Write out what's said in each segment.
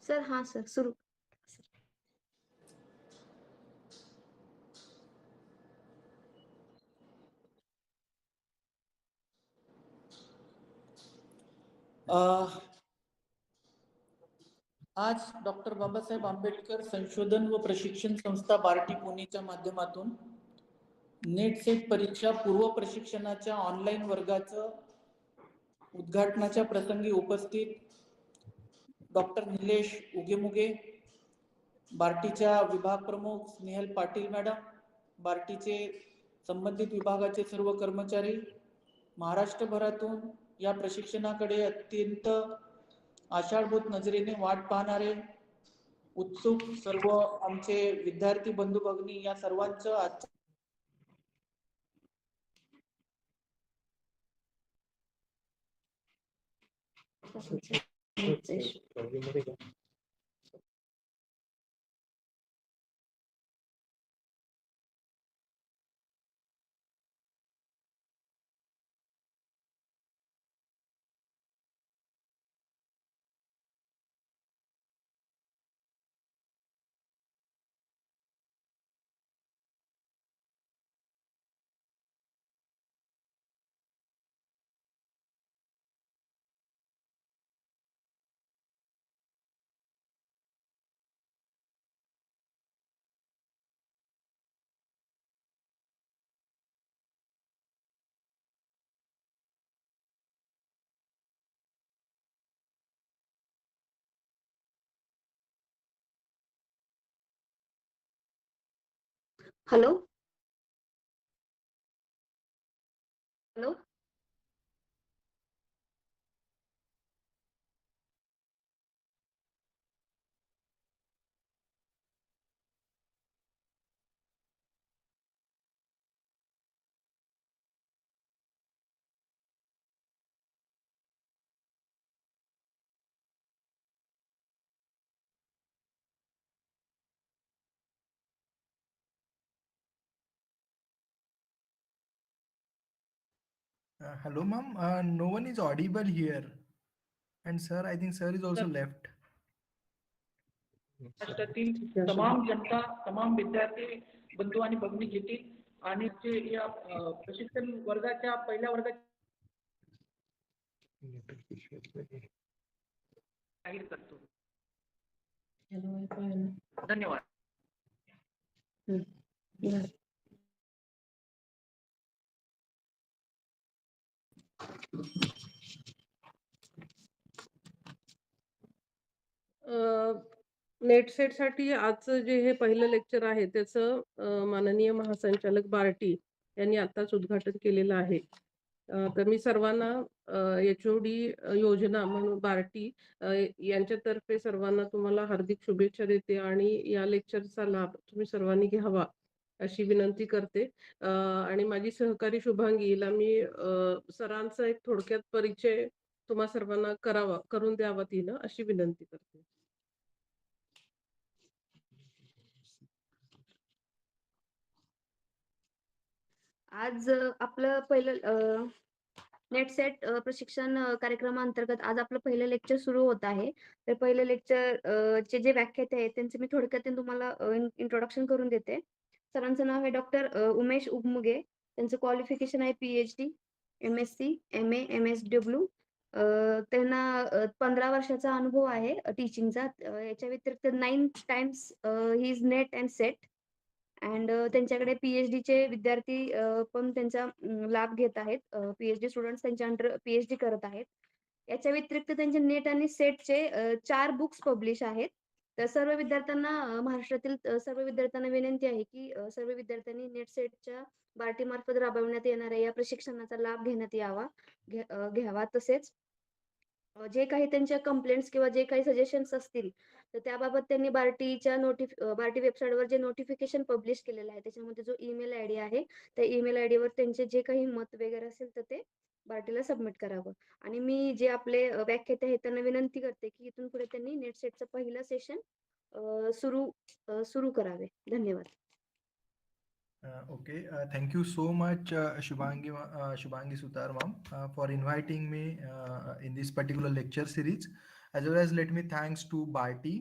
Sir हाँ sir सुरू. आज डॉक्टर बाबासाहेब आंबेडकर संशोधन व प्रशिक्षण संस्था बार्टी पुणेच्या माध्यमातून नेट सेट परीक्षा पूर्व प्रशिक्षणाच्या ऑनलाईन वर्गाचं उद्घाटनाच्या प्रसंगी उपस्थित डॉक्टर निलेश उगेमुगे, बार्टीच्या विभाग प्रमुख स्नेहल पाटील मॅडम, बार्टीचे संबंधित विभागाचे सर्व कर्मचारी, महाराष्ट्रभरातून या प्रशिक्षणाकडे अत्यंत आषाढभूत नजरेने वाट पाहणारे उत्सुक सर्व आमचे विद्यार्थी बंधू भगिनी या सर्वांचं आज hello hello. Hello, ma'am. No one is audible here. And sir, I think sir is also left. महाराष्ट्रातील तमाम जनता, तमाम विद्यार्थी बंधू आणि भगिनी घेतील आणि या प्रशिक्षण वर्गाच्या पहिल्या वर्गात जाहीर करतो. धन्यवाद. नेट सेट साठी आजचं जे हे पहिलं लेक्चर आहे त्याचं माननीय महासंचालक बार्टी यांनी आताच उद्घाटन केलेलं आहे. तर मी सर्वांना HOD योजना म्हणून बार्टी यांच्यातर्फे सर्वांना तुम्हाला हार्दिक शुभेच्छा देते आणि या लेक्चरचा लाभ तुम्ही सर्वांनी घ्यावा अशी विनंती करते. आणि माझी सहकारी शुभांगी हिला मी सरांचा एक थोडक्यात परिचय तुम्हा सर्वांना करून द्यावा तिनं अशी विनंती करते. आज आपलं पहिलं नेट सेट प्रशिक्षण कार्यक्रमाअंतर्गत आज आपलं पहिलं लेक्चर सुरू होत आहे. तर पहिलं लेक्चर चे जे व्याख्याते आहेत त्यांचे मी थोडक्यात तुम्हाला इंट्रोडक्शन करून देते. सरांचं नाव आहे डॉक्टर उमेश उगमुगे. त्यांचं क्वालिफिकेशन आहे PhD, MSc, MA, MSW. त्यांना 15 वर्षाचा अनुभव आहे टीचिंगचा. याच्या व्यतिरिक्त 9 times he is net and set. And त्यांच्याकडे PhD चे विद्यार्थी पण त्यांचा लाभ घेत आहेत. PhD स्टुडंट्स त्यांच्या अंडर PhD करत आहेत. याच्या व्यतिरिक्त त्यांचे नेट आणि सेटचे 4 बुक्स पब्लिश आहेत. तर सर्व विद्यार्थ्यांना महाराष्ट्रातील सर्व विद्यार्थ्यांना विनंती आहे की सर्व विद्यार्थ्यांनी नेट सेटच्या बार्टी मार्फत राबवण्यात येणाऱ्या या प्रशिक्षणाचा लाभ घेण्यात यावा घ्यावा. तसेच जे काही त्यांच्या कंप्लेंट्स किंवा जे काही सजेशन्स असतील तर त्याबाबत त्यांनी बार्टी वेबसाईटवर जे नोटिफिकेशन पब्लिश केलेलं आहे त्याच्यामध्ये जो ईमेल ID आहे त्या ईमेल ID वर त्यांचे जे काही मत वगैरे असेल तर ते बार्टीला सबमिट करावं. आणि मी जे आपले व्याख्याते आहेत त्यांना विनंती करते की इथून पुढे त्यांनी नेट सेटचं पहिलं सेशन सुरू करावे. धन्यवाद. Okay, thank you so much, Shubhangi Sutar ma'am, for inviting me in this particular lecture series. as well as let me thanks to BARTI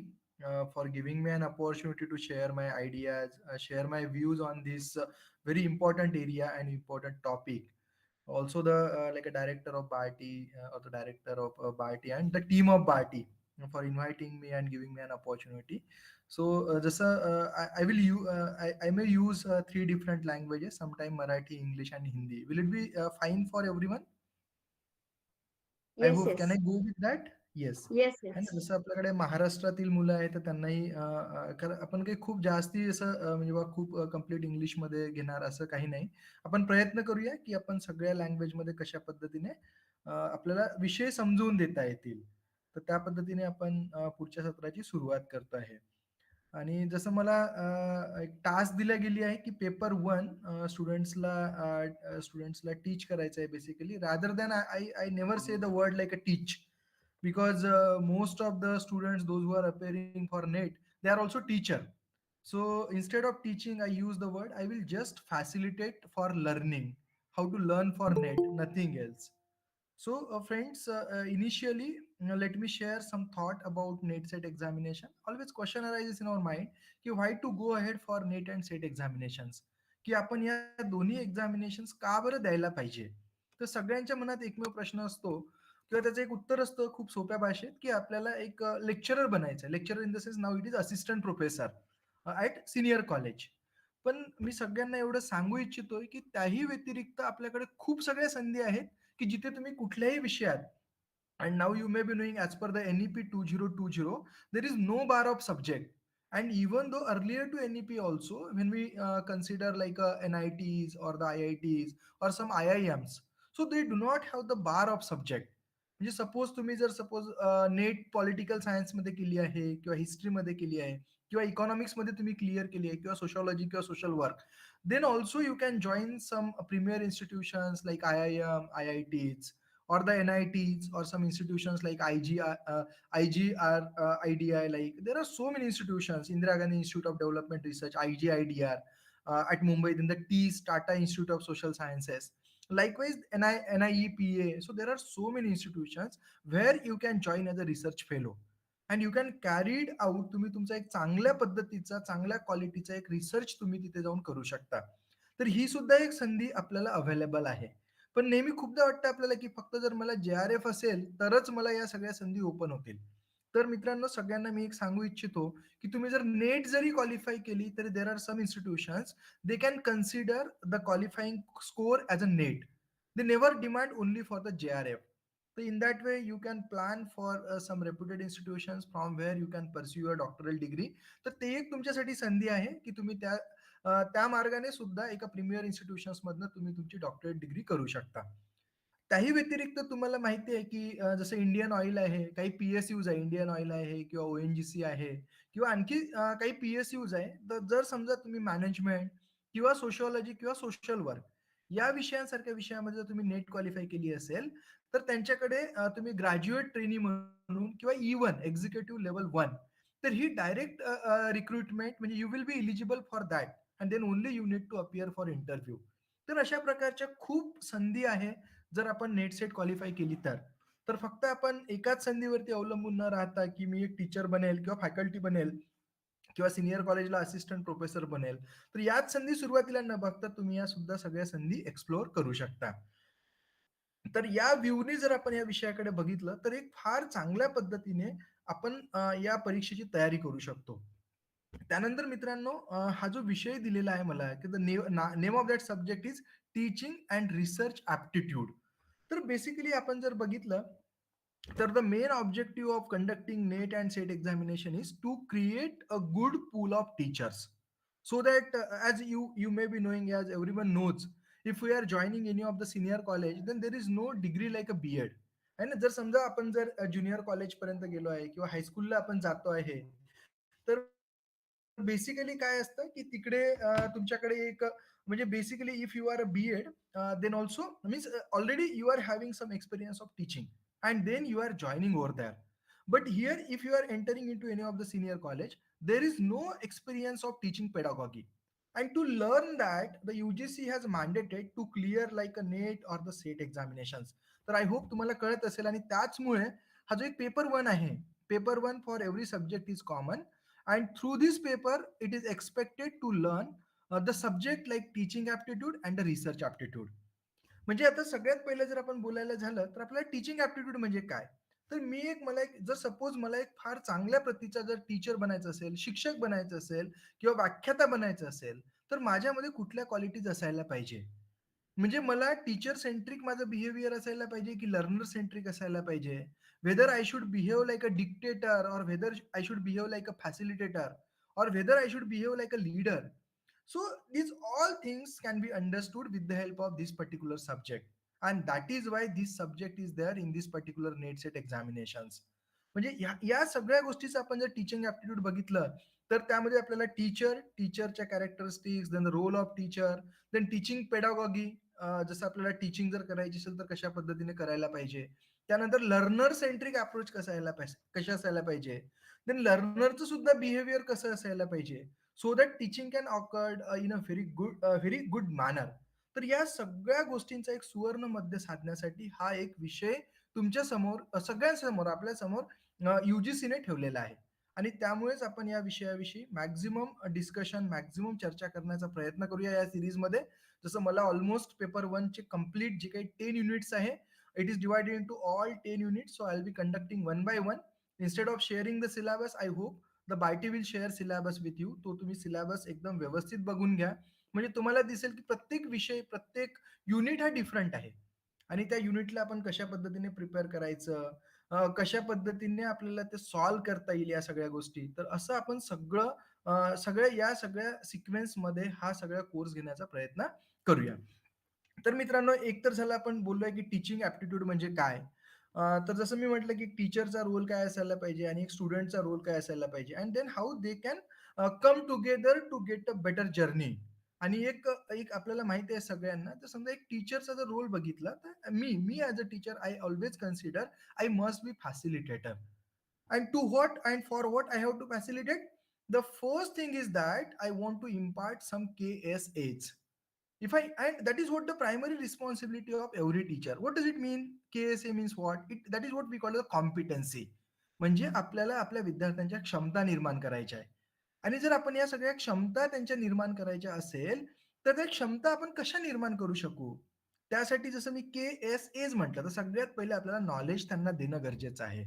for giving me an opportunity to share my ideas, share my views on this very important area and important topic. Also the like a director of BARTI or the director of BARTI and the team of BARTI for inviting me and giving me an opportunity. So I will I may use three different languages, sometime Marathi, English, and Hindi. Will it be fine for everyone? I Yes, hope can yes. I go with that? Yes. Yes, है ना, yes. जसं आपल्याकडे महाराष्ट्रातील मुलं आहेत तर त्यांनाही कारण आपण काही खूप जास्ती असं म्हणजे बा खूप कंप्लीट इंग्लिशमध्ये घेणार असं काही नाही. आपण प्रयत्न करूया की आपण सगळ्या लँग्वेजमध्ये कशा पद्धतीने आपल्याला विषय समजवून देता येतील. तर त्या पद्धतीने आपण पुढच्या सत्राची सुरुवात करतो आहे. आणि जसं मला एक टास्क दिल्या गेली आहे की पेपर 1 स्टुडंट्सला टीच करायचं आहे basically rather than I never say the word like a teach because most of the students those who are appearing for NET they are also teacher. So instead of teaching I use the word I will just facilitate for learning, how to learn for NET, nothing else. So, friends, initially, let me share some thought about NET set examination. Always question arises in our mind की why to go ahead for NET and set examinations, की आपण या दोन्ही examinations का बरं द्यायला पाहिजे. तर सगळ्यांच्या मनात एकमेव प्रश्न असतो किंवा त्याचं एक उत्तर असतं खूप सोप्या भाषेत की आपल्याला एक लेक्चरर बनायचं. Lecturer in the sense now it is assistant professor at senior college. पण मी सगळ्यांना एवढं सांगू इच्छितोय की त्याही व्यतिरिक्त आपल्याकडे खूप सगळ्या संधी आहेत की जिथे तुम्ही कुठल्याही विषयात and now you may be knowing as per the NEP 2020 there is no bar of subject. And even though earlier to NEP also when we consider like NITs or the IITs or some IIMs, so they do not have the bar of subject. म्हणजे suppose तुम्ही जर suppose net political science मध्ये केली आहे किंवा history मध्ये केली आहे किंवा इकॉनॉमिक्स मध्ये तुम्ही क्लिअर केली आहे किंवा सोशॉलॉजी किंवा social work, then also you can join some premier institutions like IIM, IITs, or the NITs, or some institutions like IGR, IDI. Like there are so many institutions. Indira Gandhi Institute of Development Research, IGIDR, at Mumbai, then the TIS, Tata Institute of Social Sciences. Likewise, NIEPA. So there are so many institutions where you can join as a research fellow. And you can carried out, तुम्ही तुमचा एक चांगल्या पद्धतीचा चांगल्या क्वालिटीचा एक research तुम्ही तिथे जाऊन करू शकता. तर ही सुद्धा एक संधी आपल्याला अवेलेबल आहे. पण नेहमी खूपदा वाटतं आपल्याला की फक्त जर मला JRF असेल तरच मला या सगळ्या संधी ओपन होतील. तर मित्रांनो सगळ्यांना मी एक सांगू इच्छितो की तुम्ही जर नेट जरी क्वालिफाय केली तरी there are some institutions they can consider the qualifying score as a NET. They never demand only for the JRF. So in that way, you can plan for some reputed institutions from where you can pursue your doctoral degree. तर ते एक तुमच्यासाठी संधी आहे की तुम्ही त्या मार्गाने सुद्धा एका प्रीमियर इन्स्टिट्यूशन्स मधनं तुम्ही तुमची डॉक्टरेट डिग्री करू शकता. त्याही व्यतिरिक्त तुम्हाला माहिती आहे की जसं इंडियन ऑइल आहे, काही PSUज आहे, इंडियन ऑइल आहे किंवा ONGC आहे किंवा आणखी काही PSUज आहे. तर जर समजा तुम्ही मॅनेजमेंट किंवा सोशिओलॉजी किंवा सोशल वर्क या विषयांसारख्या विषयामध्ये जर तुम्ही नेट क्वालिफाय केली असेल तर त्यांच्याकडे तुम्ही ग्रॅज्युएट ट्रेनी म्हणून किंवा इवन एक्झिक्युटिव्ह लेवल 1, तर ही डायरेक्ट रिक्रुटमेंट म्हणजे you will be eligible for that and then only you need to appear for interview. तर अशा प्रकारच्या खूप संधी आहे जर आपण नेट सेट क्वालिफाय केली तर. तर फक्त आपण एकाच संधीवरती अवलंबून न राहता की मी एक टीचर बनेल किंवा फॅकल्टी बनेल किंवा सिनियर कॉलेजला असिस्टंट प्रोफेसर बनेल, तर याच संधी सुरुवातीला न बघता तुम्ही या सुद्धा सगळ्या संधी एक्सप्लोअर करू शकता. तर या व्ह्यूने जर आपण या विषयाकडे बघितलं तर एक फार चांगल्या पद्धतीने आपण या परीक्षेची तयारी करू शकतो. त्यानंतर मित्रांनो हा जो विषय दिलेला आहे मला की the name of that subject is teaching and research aptitude. तर बेसिकली आपण जर बघितलं तर the main objective of conducting NET and SET examination is to create a good pool of teachers. So that as you may be knowing, as everyone knows, if we are joining any of the senior college then there is no degree like a B.Ed. आहे ना. जर समजा आपण जर junior college पर्यंत गेलो आहे किंवा हायस्कूलला आपण जातो आहे तर बेसिकली काय असतं की तिकडे तुमच्याकडे एक म्हणजे basically if you are a B.Ed then also means already you are having some experience of teaching and then you are joining over there. But here, if you are entering into any of the senior college, there is no experience of teaching pedagogy. And to learn that, the UGC has mandated to clear like a NET or the SET examinations. तर I hope तुम्हाला कळत असेल आणि त्याचमुळे हा जो एक paper 1 आहे, paper 1 for every subject is common and through this paper it is expected to learn the subject like teaching aptitude and research aptitude. म्हणजे आता सगळ्यात पहिलं जर आपण बोलायला झालं तर आपल्याला टीचिंग ॲप्टिट्यूड म्हणजे काय? तर मला एक जर सपोज मला एक फार चांगल्या प्रतीचा जर टीचर बनायचं असेल, शिक्षक बनायचं असेल किंवा व्याख्याता बनायचं असेल, तर माझ्यामध्ये कुठल्या क्वालिटीज असायला पाहिजे? म्हणजे मला टीचर सेंट्रिक माझं बिहेवियर असायला पाहिजे की लर्नर सेंट्रिक असायला पाहिजे? Whether I should behave like a dictator और whether I should behave like a facilitator और whether I should behave like a leader? So these all things can be understood with the help of this particular subject, and that is why this subject is there in this particular net set examinations. म्हणजे या सगळ्या गोष्टीचं आपण जर teaching aptitude बघितलं तर त्यामध्ये आपल्याला टीचरच्या characteristics, then role of teacher, then teaching pedagogy, जसं आपल्याला टीचिंग जर करायची असेल तर कशा पद्धतीने करायला पाहिजे, त्यानंतर लर्नर सेंट्रिक अप्रोच कशा असायला पाहिजे, देन लर्नरचं सुद्धा बिहेवियर कसं असायला पाहिजे, so that teaching can occurred in a very good manner. तर या सगळ्या गोष्टींचा एक सुवर्ण मध्य साधण्यासाठी हा एक विषय तुमच्या समोर, सगळ्यांसमोर, आपल्या समोर युजीसीने ठेवलेला आहे. आणि त्यामुळेच आपण या विषयाविषयी मॅक्झिमम डिस्कशन, मॅक्झिमम चर्चा करण्याचा प्रयत्न करूया या सिरीजमध्ये. जसं मला ऑलमोस्ट पेपर 1 चे कंप्लीट जे काही 10 युनिट्स आहे, it is divided into all 10 units, so I will be conducting one by one. Instead of sharing the syllabus, I hope the बायटी will share syllabus with you. तो तुम्ही syllabus एकदम व्यवस्थित बघून घ्या, म्हणजे तुम्हाला दिसेल की प्रत्येक विषय, प्रत्येक युनिट हा डिफरंट आहे आणि त्या युनिटला आपण कशा पद्धतीने प्रिपेअर करायचं, कशा पद्धतीने आपल्याला ते सॉल्व्ह करता येईल या सगळ्या गोष्टी. तर असं आपण या सगळ्या सिक्वेन्समध्ये हा सगळा कोर्स घेण्याचा प्रयत्न करूया. तर मित्रांनो, एक तर झालं आपण बोललोय की टीचिंग ऍप्टिट्यूड म्हणजे काय. तर जसं मी म्हटलं की टीचरचा रोल काय असायला पाहिजे आणि एक स्टुडंटचा रोल काय असायला पाहिजे, and then how they can come together to get a better journey. आणि एक एक आपल्याला माहिती आहे सगळ्यांना, तर समजा एक टीचरचा जर रोल बघितला तर मी as a teacher I always consider I must be facilitator. And to what and for what I have to facilitate? The first thing is that I want to impart some KSAs. If I and that is what the primary responsibility of every teacher. What does it mean? KSA means what? That is what we call a competency. म्हणजे आपल्याला आपल्या विद्यार्थ्यांच्या क्षमता निर्माण करायच्या आहे. आणि जर आपण या सगळ्या क्षमता त्यांच्या निर्माण करायच्या असेल, तर त्या क्षमता आपण कशा निर्माण करू शकू? त्यासाठी जसं मी KSAs म्हटलं, तर सगळ्यात पहिले आपल्याला नॉलेज त्यांना देणं गरजेचं आहे.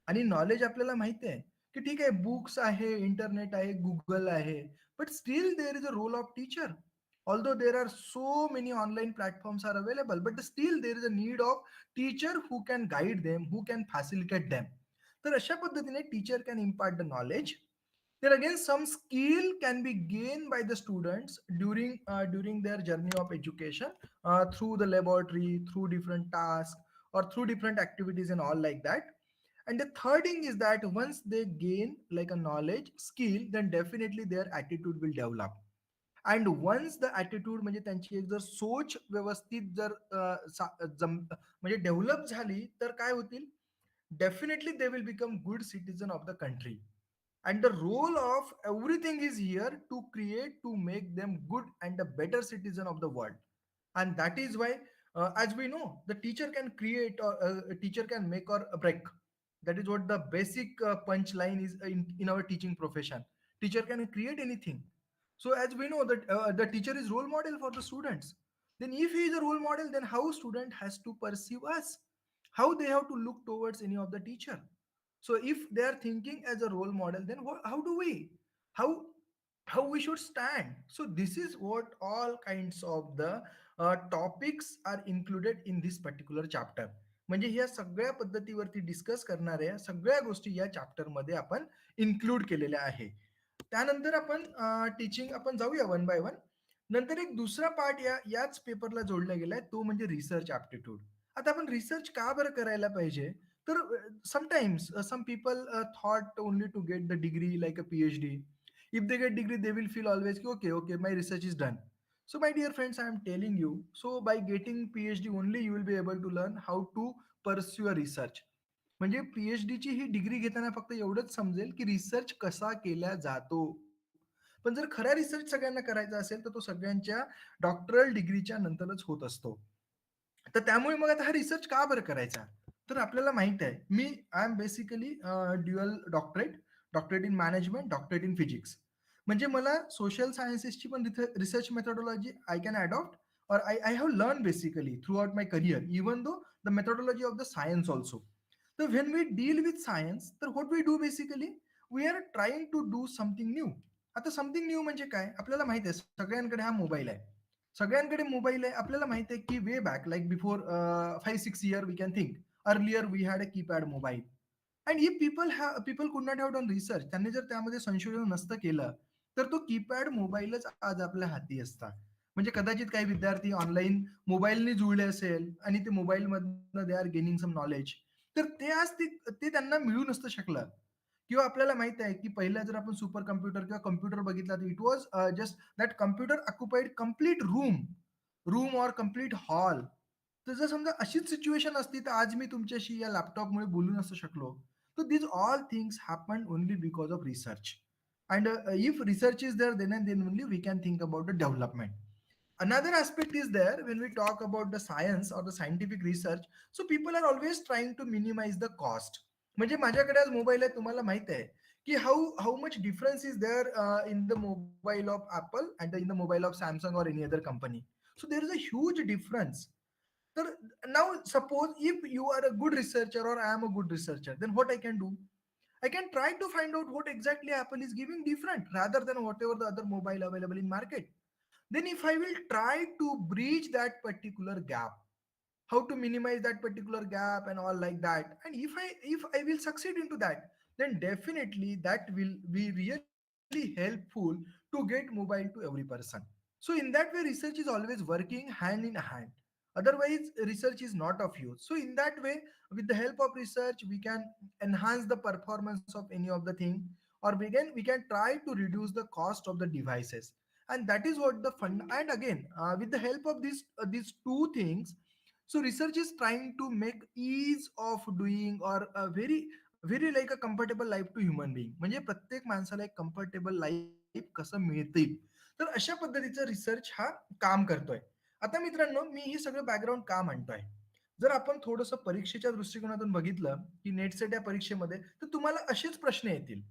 आणि नॉलेज आपल्याला माहिती आहे की ठीक आहे, बुक्स आहे, इंटरनेट आहे, गुगल आहे, but still there is a role of teacher. Although there are so many online platforms are available, but still there is a need of teacher who can guide them, who can facilitate them. तर अशा पद्धतीने teacher can impart the knowledge. Then again, some skill can be gained by the students during their journey of education, through the laboratory, through different tasks, or through different activities and all like that. And the third thing is that once they gain like a knowledge skill, then definitely their attitude will develop. And once the attitude म्हणजे त्यांची एक जर सोच व्यवस्थित जर म्हणजे develop झाली, तर काय होतील, definitely they will become good citizen of the country. And the role of everything is here to create, to make them good and a better citizen of the world. And that is why, as we know, the teacher can create or teacher can make or break. That is what the basic punchline is in our teaching profession. Teacher can create anything. So as we know that the teacher is role model for the students. Then if he is a role model, then how student has to perceive us, how they have to look towards any of the teacher. So if they are thinking as a role model, then how do we, how how we should stand? So this is what all kinds of the topics are included in this particular chapter. म्हणजे ह्या सगळ्या पद्धतीवरती discuss करणाऱ्या सगळ्या गोष्टी या chapter मध्ये आपण include केलेल्या आहे. त्यानंतर आपण टीचिंग आपण जाऊया वन बाय वन. नंतर एक दुसरा पार्ट याच पेपरला जोडला गेलाय, तो म्हणजे रिसर्च ऍप्टिट्यूड. आता आपण रिसर्च का बरं करायला पाहिजे, तर sometimes some people thought only to get the degree like a PhD. If they get degree, they will feel always okay, my research is done. So my dear friends, I am telling you, so by getting PhD only you will be able to learn how to pursue a research. म्हणजे PhD ची ही degree घेताना फक्त एवढंच समजेल की research कसा केला जातो. पण जर खरा रिसर्च सगळ्यांना करायचा असेल तर तो सगळ्यांच्या डॉक्टरल डिग्रीच्या नंतरच होत असतो. तर त्यामुळे मग आता हा रिसर्च का बरं करायचा, तर आपल्याला माहित आहे, मी I am basically dual doctorate in management, doctorate in physics. म्हणजे मला सोशल सायन्सेसची पण research methodology I can adopt, or I have learned basically throughout my career, even though the methodology of the science also. So when we deal with science, तर what we do basically, we are trying to do something new. आता something new म्हणजे काय? आपल्याला माहित आहे सगळ्यांकडे हा mobile आहे. सगळ्यांकडे मोबाईल आहे. आपल्याला माहित आहे की वे back like before 5-6 year we can think. Earlier we had a keypad mobile. And if people could not have done research, त्यांनी जर त्यामध्ये संशोधन नसतं केलं, तर तो कीपॅड मोबाईलच आज आपल्या हाती असता. म्हणजे कदाचित काही विद्यार्थी ऑनलाईन मोबाईलने जुळले असेल आणि ते मोबाईलमधनं they are gaining some knowledge, तर ते आज ते त्यांना मिळू नसतं शकलं. किंवा आपल्याला माहित आहे की पहिला जर आपण सुपर कम्प्युटर किंवा कम्प्युटर बघितला तर it was just that computer occupied complete room or complete hall. तर जर समजा अशीच सिच्युएशन असती तर आज मी तुमच्याशी या लॅपटॉपमुळे बोलू नसू शकलो. So these all things happen only because of research. And if research is there, then only we can think about the development. Another aspect is there when we talk about the science or the scientific research. So people are always trying to minimize the cost. म्हणजे माझ्याकडे आज mobile आहे, तुम्हाला माहित आहे की how much difference is there in the mobile of Apple and in the mobile of Samsung or any other company. So there is a huge difference. तर now suppose if you are a good researcher or I am a good researcher, then what I can do? I can try to find out what exactly Apple is giving different rather than whatever the other mobile available in market. Then if I will try to breach that particular gap, how to minimize that particular gap and all like that, and if I will succeed into that, then definitely that will be really helpful to get mobile to every person. So in that way research is always working hand in hand, otherwise research is not of use. So in that way, with the help of research we can enhance the performance of any of the thing, or we can try to reduce the cost of the devices. And that is what the fund. And again, with the help of these two things, so research is trying to make ease of doing or a very like a comfortable life to human being. म्हणजे प्रत्येक माणसाला एक comfortable life कसं मिळतील, तर अशा पद्धतीचं research हा काम करतोय. आता मित्रांनो, मी हे सगळं बॅकग्राऊंड का म्हणतोय? जर आपण थोडंसं परीक्षेच्या दृष्टिकोनातून बघितलं की नेट सेट या परीक्षेमध्ये, तर तुम्हाला असेच प्रश्न येतील.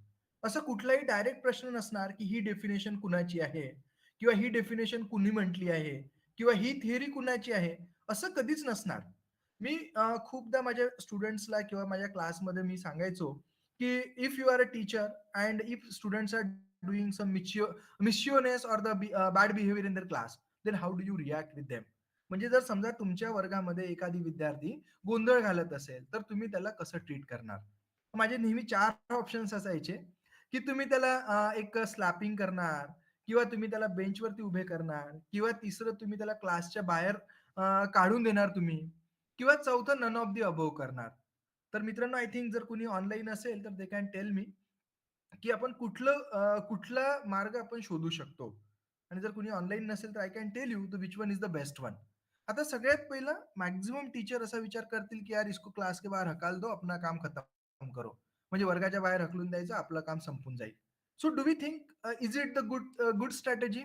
असं कुठलाही डायरेक्ट प्रश्न नसणार की ही डेफिनेशन कुणाची आहे, किंवा ही डेफिनेशन कुणी म्हटली आहे, किंवा ही थिअरी कुणाची आहे, असं कधीच नसणार. मी खूपदा माझ्या स्टुडंट्सला किंवा माझ्या क्लासमध्ये मी सांगायचो की if you are a teacher and if students are doing some mischievousness or the bad behaviour in their class, then how do you react with them. म्हणजे जर समजा तुमच्या वर्गामध्ये एखादी विद्यार्थी गोंधळ घालत असेल, तर तुम्ही त्याला कसं ट्रीट करणार? माझे नेहमी 4 ऑप्शन्स असायचे की तुम्ही त्याला एक स्लॅपिंग करणार, किंवा तुम्ही त्याला बेंचवरती उभे करणार, किंवा तिसरं तुम्ही त्याला क्लासच्या बाहेर काढून देणार तुम्ही, किंवा चौथं नन ऑफ दी अबोव करणार. तर मित्रांनो, आय थिंक जर कुणी ऑनलाईन असेल तर दे कॅन टेल मी की आपण कुठला मार्ग आपण शोधू शकतो. आणि जर कुणी ऑनलाईन नसेल तर I can tell you the which one is the best one. आता सगळ्यात पहिलं मॅक्झिमम टीचर असा विचार करतील की यार इसको क्लास के बाहेर हकाल दो, अपना काम खतम करो. म्हणजे वर्गाच्या बाहेर हकलून द्यायचं, आपलं काम संपून जाईल. So do we think is it the good strategy?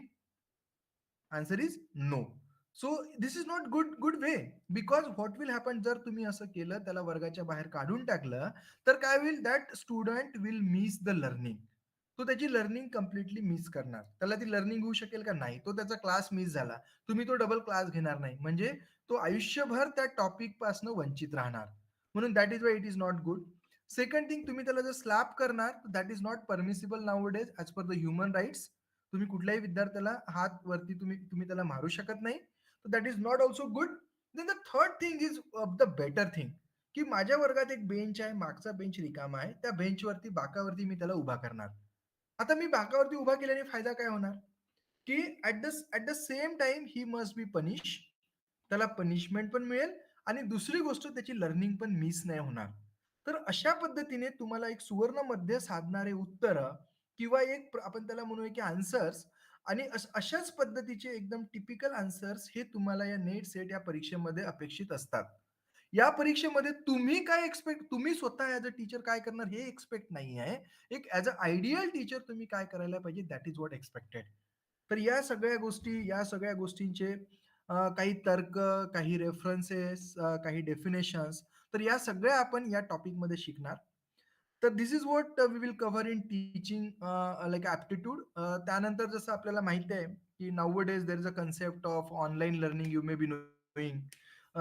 Answer is no. So this is not good way. Because what will happen, जर तुम्ही असं केलं, त्याला वर्गाच्या बाहेर काढून टाकलं, तर काय होईल, that student will miss the learning. तो त्याची लर्निंग कम्प्लिटली मिस करणार. त्याला ती लर्निंग होऊ शकेल का? नाही. तो त्याचा क्लास मिस झाला, तुम्ही तो डबल क्लास घेणार नाही, म्हणजे तो आयुष्यभर त्या टॉपिक पासून वंचित राहणार. म्हणून that is why it is not good. Second thing, तुम्ही त्याला जर स्लॅप करणार, that is not permissible nowadays as per the human rights. तुम्ही कुठल्याही विद्यार्थ्याला हात वरती तुम्ही त्याला मारू शकत नाही. That is not also good. Then the third thing is the better thing, की माझ्या वर्गात एक बेंच आहे, मागचा बेंच रिकामा आहे, त्या बेंचवरती बाकावरती मी त्याला उभा करणार. आता मी बाकावरती उभा केल्याने फायदा काय होणार, की at the same time he must be punish, त्याला पनिशमेंट पण मिळेल, आणि दुसरी गोष्ट त्याची लर्निंग पण मिस नाही होणार. तर अशा पद्धतीने तुम्हाला एक सुवर्ण मध्य साधणारे उत्तर, किंवा एक आपण त्याला म्हणूया की आन्सर्स, आणि अशाच पद्धतीचे एकदम टिपिकल आन्सर्स हे तुम्हाला या नेट सेट या परीक्षेमध्ये अपेक्षित असतात. या परीक्षेमध्ये तुम्ही काय एक्सपेक्ट, तुम्ही स्वतः ऍज अ टीचर काय करणार हे एक्सपेक्ट नाही आहे. एक ऍज अ आयडियल टीचर तुम्ही काय करायला पाहिजे, दॅट इज व्हॉट एक्सपेक्टेड. तर या सगळ्या गोष्टींचे काही तर्क, काही रेफरन्सेस, काही डेफिनेशन्स तर या सगळ्या आपण या टॉपिकमध्ये शिकणार. तर this is what we will cover in teaching like aptitude. त्यानंतर जसं आपल्याला माहिती आहे की now days there is a concept of online learning, you may be knowing.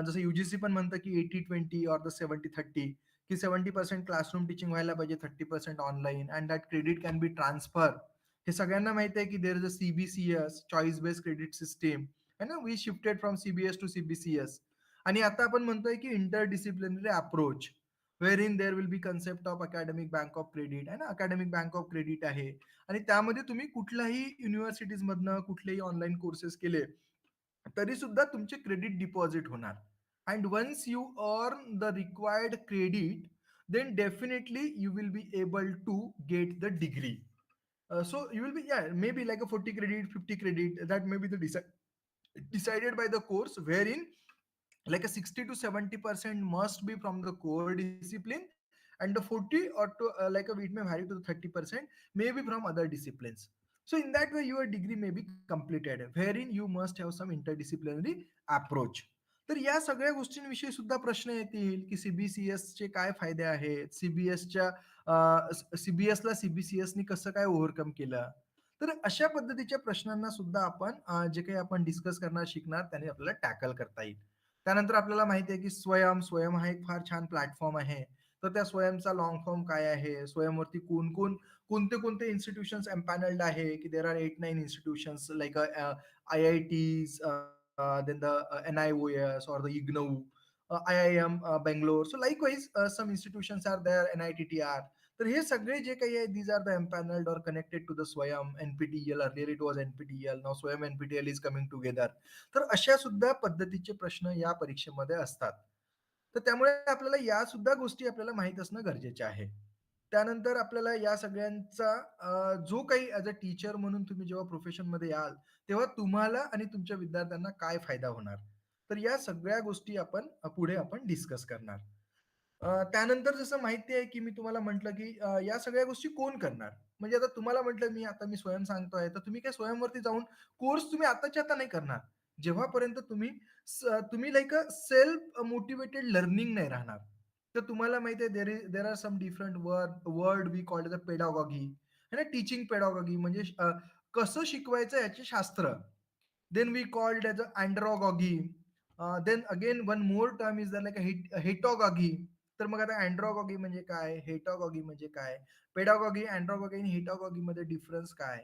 जसं UGC पण म्हणतं की 80-20 ऑर द 70-30, की 70% क्लासरूम टीचिंग व्हायला पाहिजे, 30% online, and that credit can be transfer. हे सगळ्यांना माहिती आहे की there is a CBCS, choice based credit system, है ना. We shifted from CBS to CBCS. आणि आता आपण म्हणतोय की interdisciplinary approach, wherein there will be concept of academic bank of credit, आहे ना. अकॅडमिक बँक ऑफ क्रेडिट आहे आणि त्यामध्ये तुम्ही कुठल्याही युनिव्हर्सिटीज मधनं कुठलेही ऑनलाईन कोर्सेस केले तरी सुद्धा तुमचे क्रेडिट डिपॉझिट होणार. And once you earn the required credit, then definitely you will be able to get the degree. So you will be, yeah, maybe like a 40 credit, 50 credit, that may be the decided by the course, wherein like a 60 to 70% must be from the core discipline, and the 40 or to like a, it may vary to the 30% may be from other disciplines. So in that way your degree may be completed, wherein you must have some interdisciplinary approach. तर या सगळ्या गोष्टींविषयी सुद्धा प्रश्न येतील की CBCS चे काय फायदे आहेत, CBSच्या CBSला CBCSनी कसं काय ओव्हरकम केलं. तर अशा पद्धतीच्या प्रश्नांना सुद्धा आपण जे काही आपण डिस्कस करणार शिकणार त्याने आपल्याला टॅकल करता येईल. त्यानंतर आपल्याला माहिती आहे की स्वयं हा एक फार छान प्लॅटफॉर्म आहे. तर त्या स्वयंचा लॉंग फॉर्म काय आहे, स्वयंवरती कोणते कोणते इन्स्टिट्यूशन्स एम्पॅनल्ड आहे, की there are 8-9 institutions like IITs, then the NIOS or the IGNOU, IIM Bangalore. So likewise, some institutions are there, NITTR. तर हे सगळे जे काही आहे, these are the empaneled or connected to the Swayam, NPTEL. Earlier it was NPTEL, now Swayam NPTEL is coming together. तर अशा सुद्धा पद्धतीचे प्रश्न या परीक्षेमध्ये असतात. तर त्यामुळे आपल्याला या सुद्धा गोष्टी आपल्याला माहित असणं गरजेचे आहे. त्यानंतर आपल्याला या सगळ्यांचा जो काही ॲज अ टीचर म्हणून तुम्ही जेव्हा प्रोफेशनमध्ये याल, तेव्हा तुम्हाला आणि तुमच्या विद्यार्थ्यांना काय फायदा होणार. तर या सगळ्या गोष्टी आपण पुढे आपण डिस्कस करणार. त्यानंतर जसं माहिती आहे, की मी तुम्हाला म्हटलं, की या सगळ्या गोष्टी कोण करणार? म्हणजे आता तुम्हाला म्हटलं मी स्वयं सांगतोय, तर तुम्ही काय स्वयंवरती जाऊन कोर्स तुम्ही आताच्या आता नाही करणार. जेव्हापर्यंत तुम्ही like a self motivated learning नाही राहणार. तर तुम्हाला माहिती आहे there are some different word we called the pedagogy, है ना. टीचिंग पेडागॉगी म्हणजे कसं शिकवायचं याचे शास्त्र. Then we called as a androgogy. Then again one more term is there like a heterogogy. तर मग आता अँड्रॉगॉगी म्हणजे काय, हेटॉगॉगी म्हणजे काय, पेडागॉगी, अँड्रॉगॉगी आणि हेटॉगॉगी मध्ये डिफरन्स काय,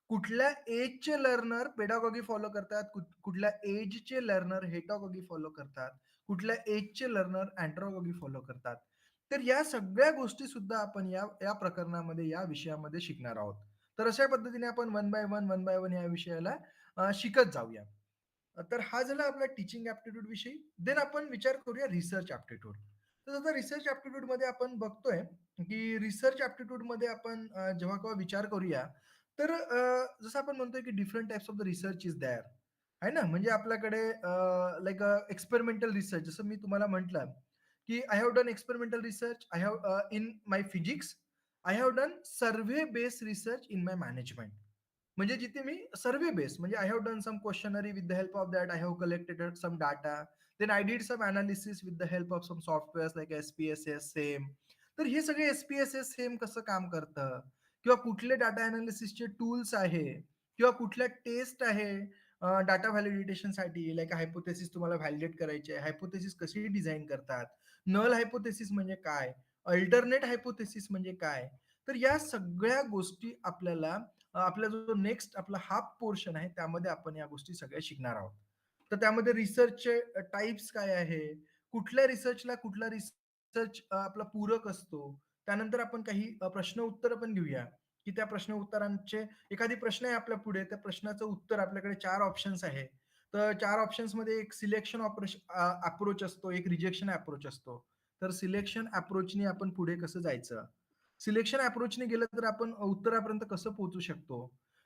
कुठल्या एजचे लर्नर पेडागॉगी फॉलो करतात, कुठल्या एजचे लर्नर हेटॉगॉगी फॉलो करतात, कुठल्या एजचे लर्नर अँड्रॉगॉगी फॉलो करतात. तर या सगळ्या गोष्टी सुद्धा आपण या या प्रकरणामध्ये या विषयामध्ये शिकणार आहोत. तर अशा पद्धतीने आपण वन बाय वन या विषयाला शिकत जाऊया. तर हा झाला आपला टीचिंग ऍप्टिट्यूड विषयी. देन आपण विचार करूया रिसर्च ऍप्टिट्यूड. तर आता रिसर्च ऍप्टिट्यूड मध्ये आपण बघतोय की रिसर्च ऍप्टिट्यूड मध्ये आपण जेव्हा केव्हा विचार करूया, तर जसं आपण म्हणतोय की different types of the research is there, आहे ना. म्हणजे आपल्याकडे लाईक एक्सपेरिमेंटल रिसर्च, जसं मी तुम्हाला म्हटलं की I have done experimental research, I have in my physics, I have done survey based research in my management. म्हणजे जिथे मी सर्व्हे बेस म्हणजे I have done some questionnaire with the help of that, I have collected some data, then I did some analysis with the help of some softwares like SPSS same. तर हे सगळे SPSS same कसं काम करतं, किंवा कुठले data अनालिसिसचे tools आहे, किंवा कुठल्या टेस्ट आहे डाटा व्हॅलिडेशनसाठी, लाईक हायपोथेसिस तुम्हाला व्हॅलिडेट करायचे आहे, हायपोथेसिस कशी डिझाईन करतात, नल हायपोथेसिस म्हणजे काय, अल्टरनेट हायपोथेसिस म्हणजे काय. तर या सगळ्या गोष्टी आपल्याला आपला जो नेक्स्ट आपला हाफ पोर्शन आहे त्यामध्ये आपण या गोष्टी सगळ्या शिकणार आहोत. तर त्यामध्ये रिसर्चचे टाइप्स काय आहे, कुठल्या रिसर्चला कुठला रिसर्च आपला पूरक असतो. त्यानंतर आपण काही प्रश्न उत्तर पण घेऊया, की त्या प्रश्न उत्तरांचे एखादी प्रश्न आहे आपल्या पुढे, त्या प्रश्नाचं उत्तर आपल्याकडे 4 ऑप्शन्स आहे. तर 4 ऑप्शन्स मध्ये एक सिलेक्शन अप्रोच असतो, एक रिजेक्शन अप्रोच असतो. तर सिलेक्शन अप्रोचने आपण पुढे कसं जायचं, सिलेक्शन अप्रोचने गेलं तर आपण उत्तरापर्यंत कसं पोहोचू शकतो,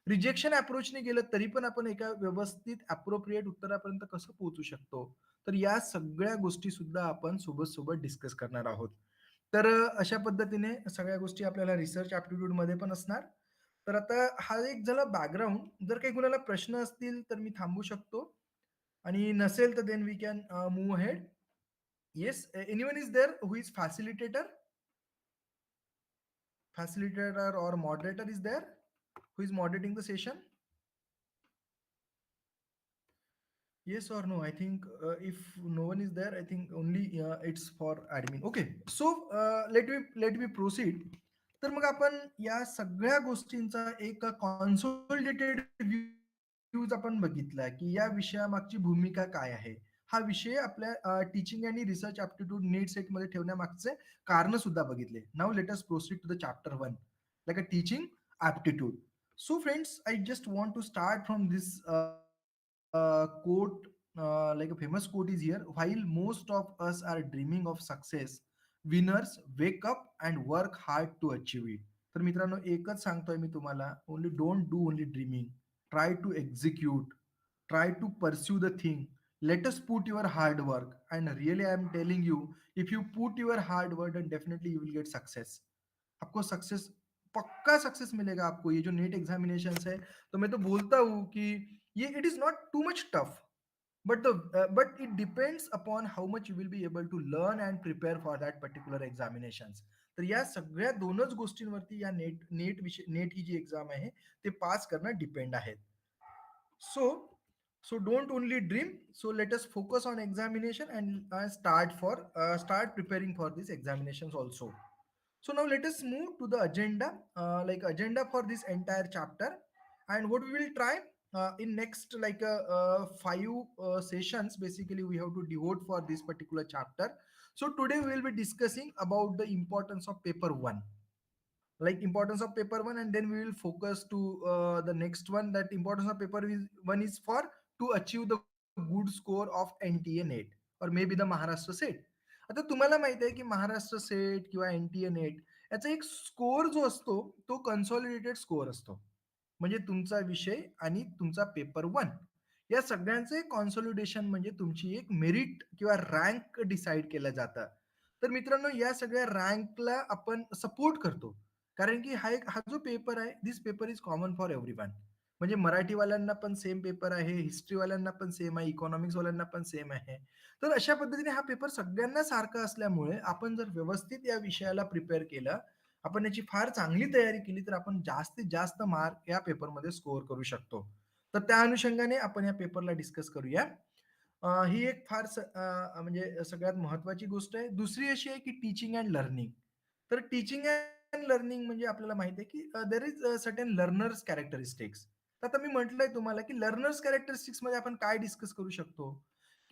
रिजेक्शन अप्रोचने गेलं तरी पण आपण एका व्यवस्थित अप्रोप्रिएट उत्तरापर्यंत कसं पोहोचू शकतो. तर या सगळ्या गोष्टी सुद्धा आपण सोबत सोबत डिस्कस करणार आहोत. तर अशा पद्धतीने सगळ्या गोष्टी आपल्याला रिसर्च ऍप्टिट्यूड मध्ये पण असणार. तर आता हा एक झाला बॅकग्राऊंड. जर काही कुणाला प्रश्न असतील तर मी थांबू शकतो, आणि नसेल तर then we can move ahead. Yes, anyone is there who is facilitator or moderator is there who is moderating the session? Yes or no? I think if no one is there, I think only it's for admin. Okay, so let me proceed. तर मग आपण या सगळ्या गोष्टींचा एक consolidated views आपण बघितला की या विषयामागची भूमिका काय आहे. हा विषय आपल्या टीचिंग आणि रिसर्च ॲप्टिट्यूड नीट सेटमध्ये ठेवण्यामागचे कारण सुद्धा बघितले. Now let us proceed to the chapter 1 like a teaching aptitude. So friends, I just want to start from this quote, like a famous quote is here: while most of us are dreaming of success, winners wake up and work hard to achieve it. तर मित्रांनो, एकच सांगतोय मी तुम्हाला, only don't do only dreaming, try to execute, try to pursue the thing. Let us put your hard work, and really I am telling you, if you put your hard work, then definitely you will get success. आपको success, पक्का success मिलेगा आपको. ये जो net examination है, तो मैं तो बोलता हूँ कि ये it is not too much tough, but it depends upon how much you will be able to learn and prepare for that particular examinations. तर या सगळ्या दोनच गोष्टींवरती या नेट ही जी एक्झाम आहे ते पास करणं डिपेंड आहे. So don't only dream. So let us focus on examination and start preparing for these examinations also. So now let us move to the agenda, like agenda for this entire chapter, and what we will try in next like 5 sessions. Basically, we have to devote for this particular chapter. So today we will be discussing about the importance of paper one, like importance of paper one, and then we will focus to the next one. That importance of one is for to achieve the good score of NTA NET or maybe the Maharashtra set. आता तुम्हाला माहित आहे की Maharashtra set किंवा NTA net याचा एक score जो असतो तो कन्सॉलिडेटेड स्कोर असतो. म्हणजे तुमचा विषय आणि तुमचा पेपर वन या सगळ्यांचे कॉन्सॉलिडेशन म्हणजे तुमची एक मेरिट किंवा रँक डिसाईड केलं जातं. तर मित्रांनो, या सगळ्या रँकला आपण सपोर्ट करतो, कारण की हा जो पेपर आहे, this paper is common for everyone. म्हणजे मराठीवाल्यांना पण सेम पेपर आहे, हिस्ट्रीवाल्यांना पण सेम आहे, इकॉनॉमिक्स वाल्यांना पण सेम आहे. तर अशा पद्धतीने हा पेपर सगळ्यांना सारखा असल्यामुळे आपण जर व्यवस्थित या विषयाला प्रिपेअर केलं, आपण याची फार चांगली तयारी केली, तर आपण जास्तीत जास्त मार्क या पेपरमध्ये स्कोअर करू शकतो. तर त्या अनुषंगाने आपण या पेपरला डिस्कस करूया. ही एक फार म्हणजे सगळ्यात महत्वाची गोष्ट आहे. दुसरी अशी आहे की टीचिंग अँड लर्निंग. तर टीचिंग अँड लर्निंग म्हणजे आपल्याला माहिती आहे की there is certain learners characteristics. तर आता मी म्हटलंय तुम्हाला की लर्नर्स कॅरेक्टरिस्टिक्स मध्ये आपण काय डिस्कस करू शकतो,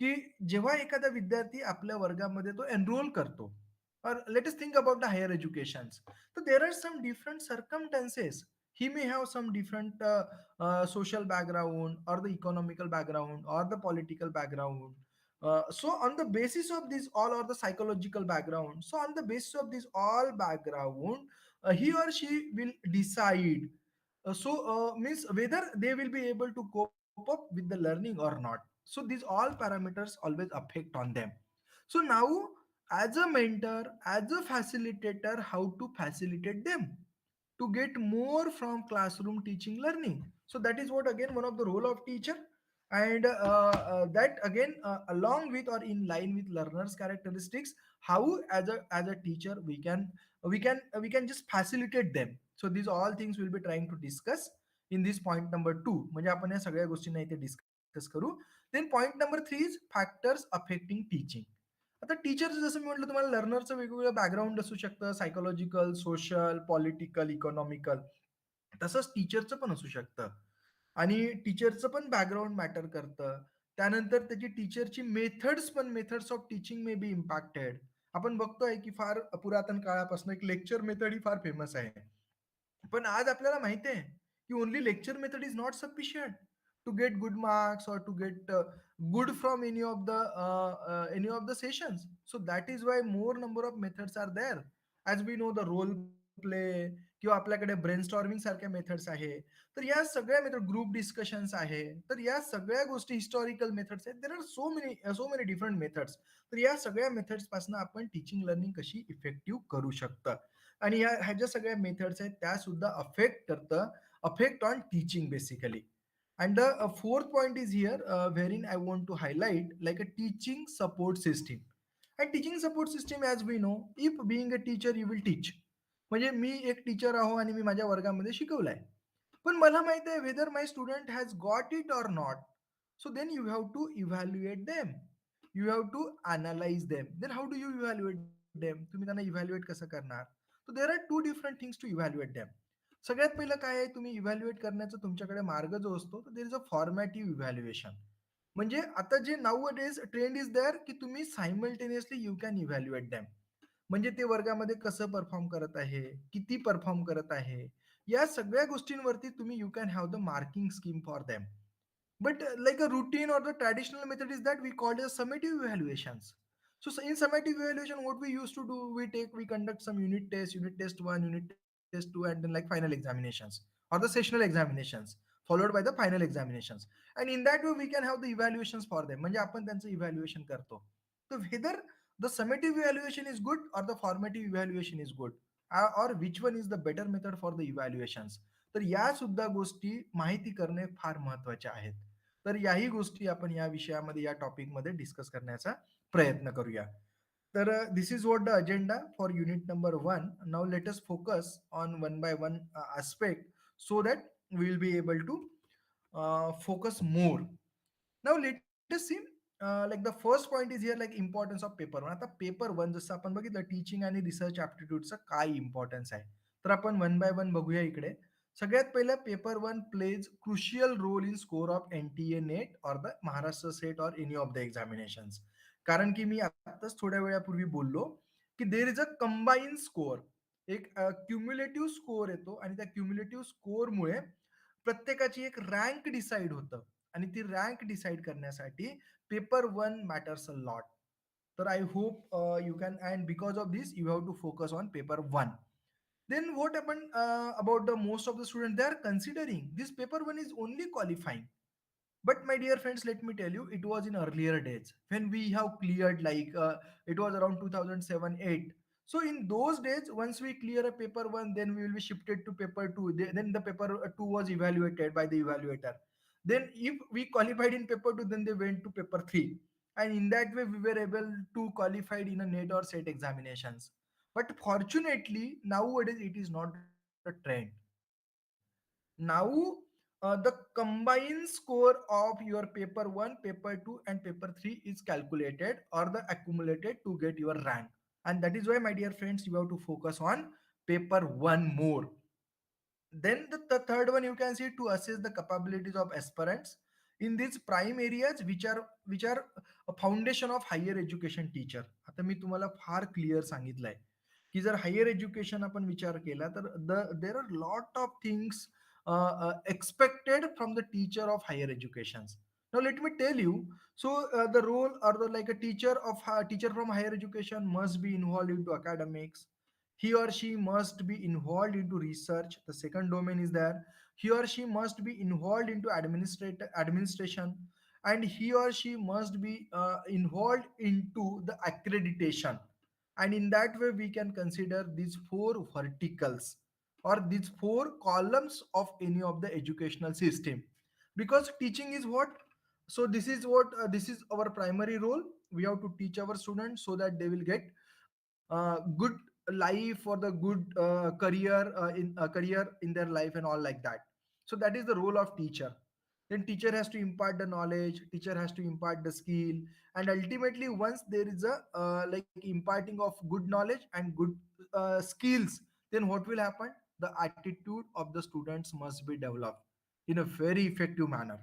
की जेव्हा एखादा विद्यार्थी आपल्या वर्गामध्ये तो एनरोल करतो, or let us think about the higher educations. So there are some different circumstances. He may have some different social background or the economical background or the political background. So on the basis of this all or the psychological background, so on the basis of this all background, he or she will decide. Means whether they will be able to cope up with the learning or not. So these all parameters always affect on them. So now, as a mentor, as a facilitator, how to facilitate them to get more from classroom teaching learning. So that is what again one of the role of teacher, and that again along with or in line with learners characteristics, how as a teacher we can just facilitate them. So these all things we'll be trying to discuss in this point number 2. म्हणजे आपण या सगळ्या गोष्टींना इथे discuss करू. Then point number 3 is factors affecting teaching. आता टीचरचं जसं मी म्हटलं तुम्हाला लर्नरचं वेगवेगळं बॅकग्राऊंड असू शकतं, सायकोलॉजिकल, सोशल, पॉलिटिकल, इकॉनॉमिकल. तसंच टीचरचं पण असू शकतं आणि टीचरचं पण बॅकग्राऊंड मॅटर करतं. त्यानंतर त्याची टीचरची methods of teaching may be impacted. आपण बघतोय की फार पुरातन काळापासून एक लेक्चर मेथड ही फार फेमस आहे. पण आज आपल्याला माहिती आहे की only lecture method is not sufficient to get good marks or to get good from any of the sessions. So that is why more number of methods are there. As we know, the role play किंवा आपल्याकडे brainstorming सारख्या methods आहे. तर या सगळ्या method, group discussions आहे, तर या सगळ्या गोष्टी हिस्टॉरिकल मेथड्स आहेत. There are so many different methods. तर या सगळ्या मेथड्स पासून आपण टीचिंग लर्निंग कशी इफेक्टिव्ह करू शकतं, आणि ह्या ज्या सगळ्या मेथड्स आहेत त्या सुद्धा affect on teaching basically. And the fourth point is here, wherein I want to highlight like a teaching support system. And teaching support system, as we know, if being a teacher you will teach, म्हणजे मी एक teacher आहो आणि मी माझ्या वर्गामध्ये शिकवलंय, पण मला माहित आहे whether my student has got it or not. So then you have to evaluate them. You have to analyze them. Then how do you evaluate them? तुम्ही त्यांना evaluate कसं करणार? So there are two different things to evaluate them. सगळ्यात पहिलं काय आहे, तुम्ही evaluate करण्याचा तुमच्याकडे मार्ग जो असतो, तर देर इज अ फॉर्मॅटिव्ह इव्हॅल्युएशन. म्हणजे आता जे नाऊ डेज ट्रेंड इज देअर की तुम्ही simultaneously you can evaluate them. म्हणजे ते वर्गामध्ये कसं परफॉर्म करत आहे, किती परफॉर्म करत आहे, या सगळ्या गोष्टींवरती तुम्ही you can have the marking scheme for them. But like a routine or the traditional method is that we call as summative evaluations. So in summative evaluation, what we used to do, we conduct some unit test one, unit test two, and then like final examinations or the sessional examinations, followed by the final examinations. And in that way, we can have the evaluations for them. म्हणजे आपण त्यांचं evaluation करतो. So whether the summative evaluation is good or the formative evaluation is good, or which one is the better method for the evaluations, तर या सुद्धा गोष्टी माहिती करणे फार महत्वाचे आहेत. तर याही गोष्टी आपण या विषयामध्ये, या टॉपिकमध्ये डिस्कस करण्याचा प्रयत्न करूया. तर this is what the agenda for unit number 1. Now let us focus on one by one aspect so that we will be able to focus more. Now let us see, like the first point is here, like importance of paper 1. आता paper 1 जसं आपण बघितलं, teaching आणि research ऍप्टिट्यूडचा काय importance आहे, तर आपण one by one बघूया इकडे. सगळ्यात पहिलं, paper 1 plays crucial role in score of NTA NET or the Maharashtra SET or any of the examinations. कारण की मी आताच थोड्या वेळापूर्वी बोललो की there is a combine score, एक क्युम्युलेटिव्ह स्कोर येतो आणि त्या क्युम्युलेटिव्ह स्कोरमुळे प्रत्येकाची एक रँक डिसाईड होतं, आणि ती रँक डिसाईड करण्यासाठी पेपर 1 मॅटर्स अ लॉट. तर I hope you can, and because of this you have to focus on paper 1. Then what happened about the most of the students? They are considering this paper 1 is only qualifying. But my dear friends, let me tell you, it was in earlier days when we have cleared, like it was around 2007-8. So in those days, once we clear a paper 1, then we will be shifted to paper 2. Then the paper 2 was evaluated by the evaluator. Then if we qualified in paper 2, then they went to paper 3. And in that way, we were able to qualified in a NET or SET examinations. But fortunately, nowadays it is not a trend. Now, the combined score of your paper 1, paper 2, and paper 3 is calculated or the accumulated to get your rank. And that is why, my dear friends, you have to focus on paper 1 more. Then the third one, you can see, to assess the capabilities of aspirants in these prime areas which are a foundation of higher education teacher. आता मी तुम्हाला फार clear सांगितलंय की जर higher education आपण विचार केला तर there are lot of things expected from the teacher of higher educations. Now let me tell you, so the role or the like a teacher from higher education must be involved into academics. He or she must be involved into research. The second domain is there. He or she must be involved into administration, and he or she must be involved into the accreditation. And in that way we can consider these four verticals or these four columns of any of the educational system, because teaching is what, so this is what this is our primary role. We have to teach our students so that they will get good life or the good career in their life and all like that. So that is the role of teacher. Then teacher has to impart the knowledge, teacher has to impart the skill, and ultimately once there is a like imparting of good knowledge and good skills, then what will happen, the attitude of the students must be developed in a very effective manner.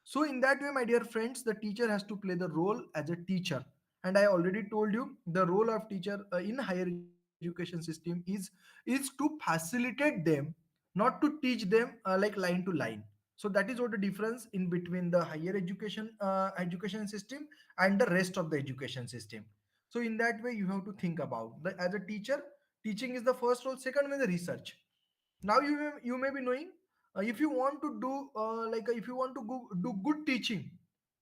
So in that way, my dear friends, the teacher has to play the role as a teacher. And I already told you the role of teacher in higher education system is to facilitate them, not to teach them like line to line. So that is what the difference in between the higher education system and the rest of the education system. So in that way you have to think about the, as a teacher, teaching is the first role. Second one is the research. Now you may be knowing, if you want to do if you want to do good teaching,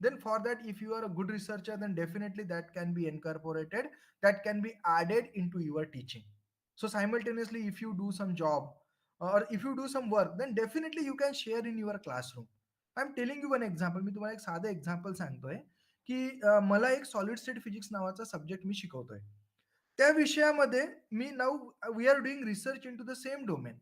then for that, if you are a good researcher, then definitely that can be incorporated, that can be added into your teaching. So simultaneously, if you do some job or if you do some work, then definitely you can share in your classroom. I'm telling you one example. मी तुम्हाला एक साधं example सांगतोय की मला एक solid state physics नावाचा subject मी शिकवतोय. त्या विषयामध्ये मी now we are doing research into the same domain.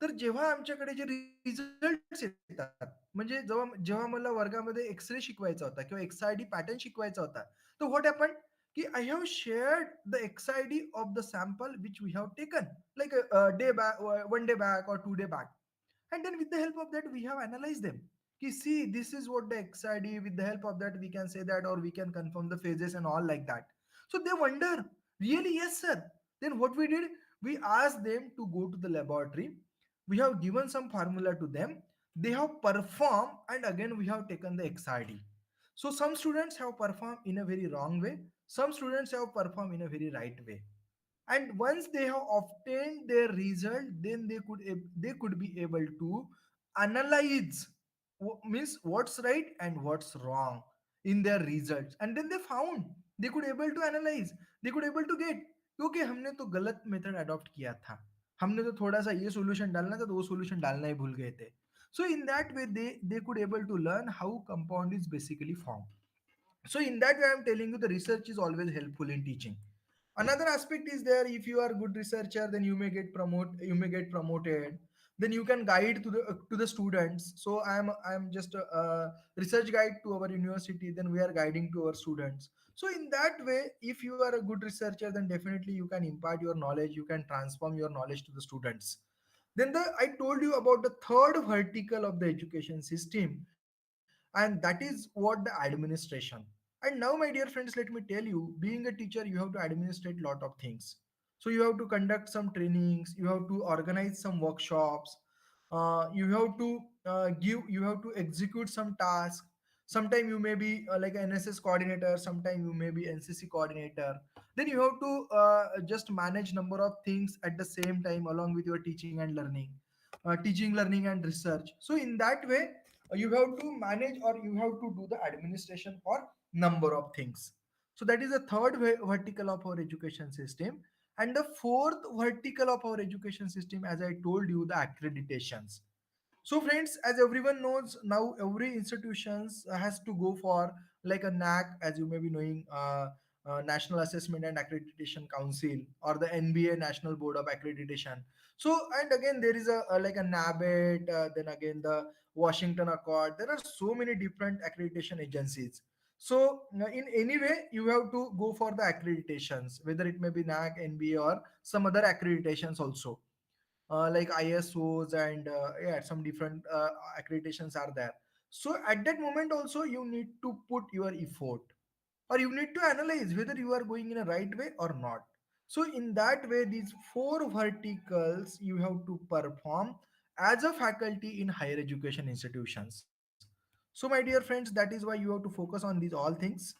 तर जेव्हा आमच्याकडे जे रिझल्ट्स येतात, म्हणजे जेव्हा जेव्हा मला वर्गामध्ये एक्स रे शिकवायचा होता किंवा एक्सआयडी पॅटर्न शिकवायचा होता, तर व्हॉट हॅपन की I have shared the XRD of the sample which we have taken like day back, 1 day back or 2 day back. And then with the help of that we have analyzed them. Ki see, this is what the XID, with the help of that we can say that, or we can confirm the phases and all like that. So they wonder, really? Yes sir. Then what we did, we asked them to go to the laboratory. We have given some formula to them, they have performed, and again we have taken the XID. So some students have performed in a very wrong way, some students have performed in a very right way. And once they have obtained their result, then they could be able to analyze, means what's right and what's wrong in their results. And then they found, they could able to analyze, they could able to get, क्योंकि हमने तो गलत method adopt किया था, हमने तो थोड़ा सा ये सॉल्यूशन डालना था तो वो सॉल्यूशन डालना ही भूल गए थे. So in that way they could able to learn how compound is basically formed. So in that way I'm telling you the research is always helpful in teaching. Another aspect is there, if you are a good researcher, then you may get promoted, then you can guide to the students. So I'm just a research guide to our university, then we are guiding to our students. So in that way, if you are a good researcher, then definitely you can impart your knowledge, you can transform your knowledge to the students. Then I told you about the third vertical of the education system, and that is what the administration. And now, my dear friends, let me tell you, being a teacher, you have to administrate lot of things. So you have to conduct some trainings, you have to organize some workshops, you have to execute some tasks. Sometime you may be like an NSS coordinator, sometime you may be NCC coordinator. Then you have to just manage number of things at the same time along with your teaching, learning, and research. So in that way, you have to manage or you have to do the administration for number of things. So that is the third vertical of our education system. And the fourth vertical of our education system, as I told you, the accreditations. So friends, as everyone knows now, every institutions has to go for like a NAC, as you may be knowing, National Assessment and Accreditation Council, or the NBA, National Board of Accreditation. So and again there is a like a NABET, then again the Washington Accord. There are so many different accreditation agencies. So in any way, you have to go for the accreditations, whether it may be NAC, NBA, or some other accreditations also, like ISOs, and yeah, some different accreditations are there. So at that moment also you need to put your effort, or you need to analyze whether you are going in a right way or not. So in that way, these four verticals you have to perform as a faculty in higher education institutions. So my dear friends, that is why you have to focus on these all things.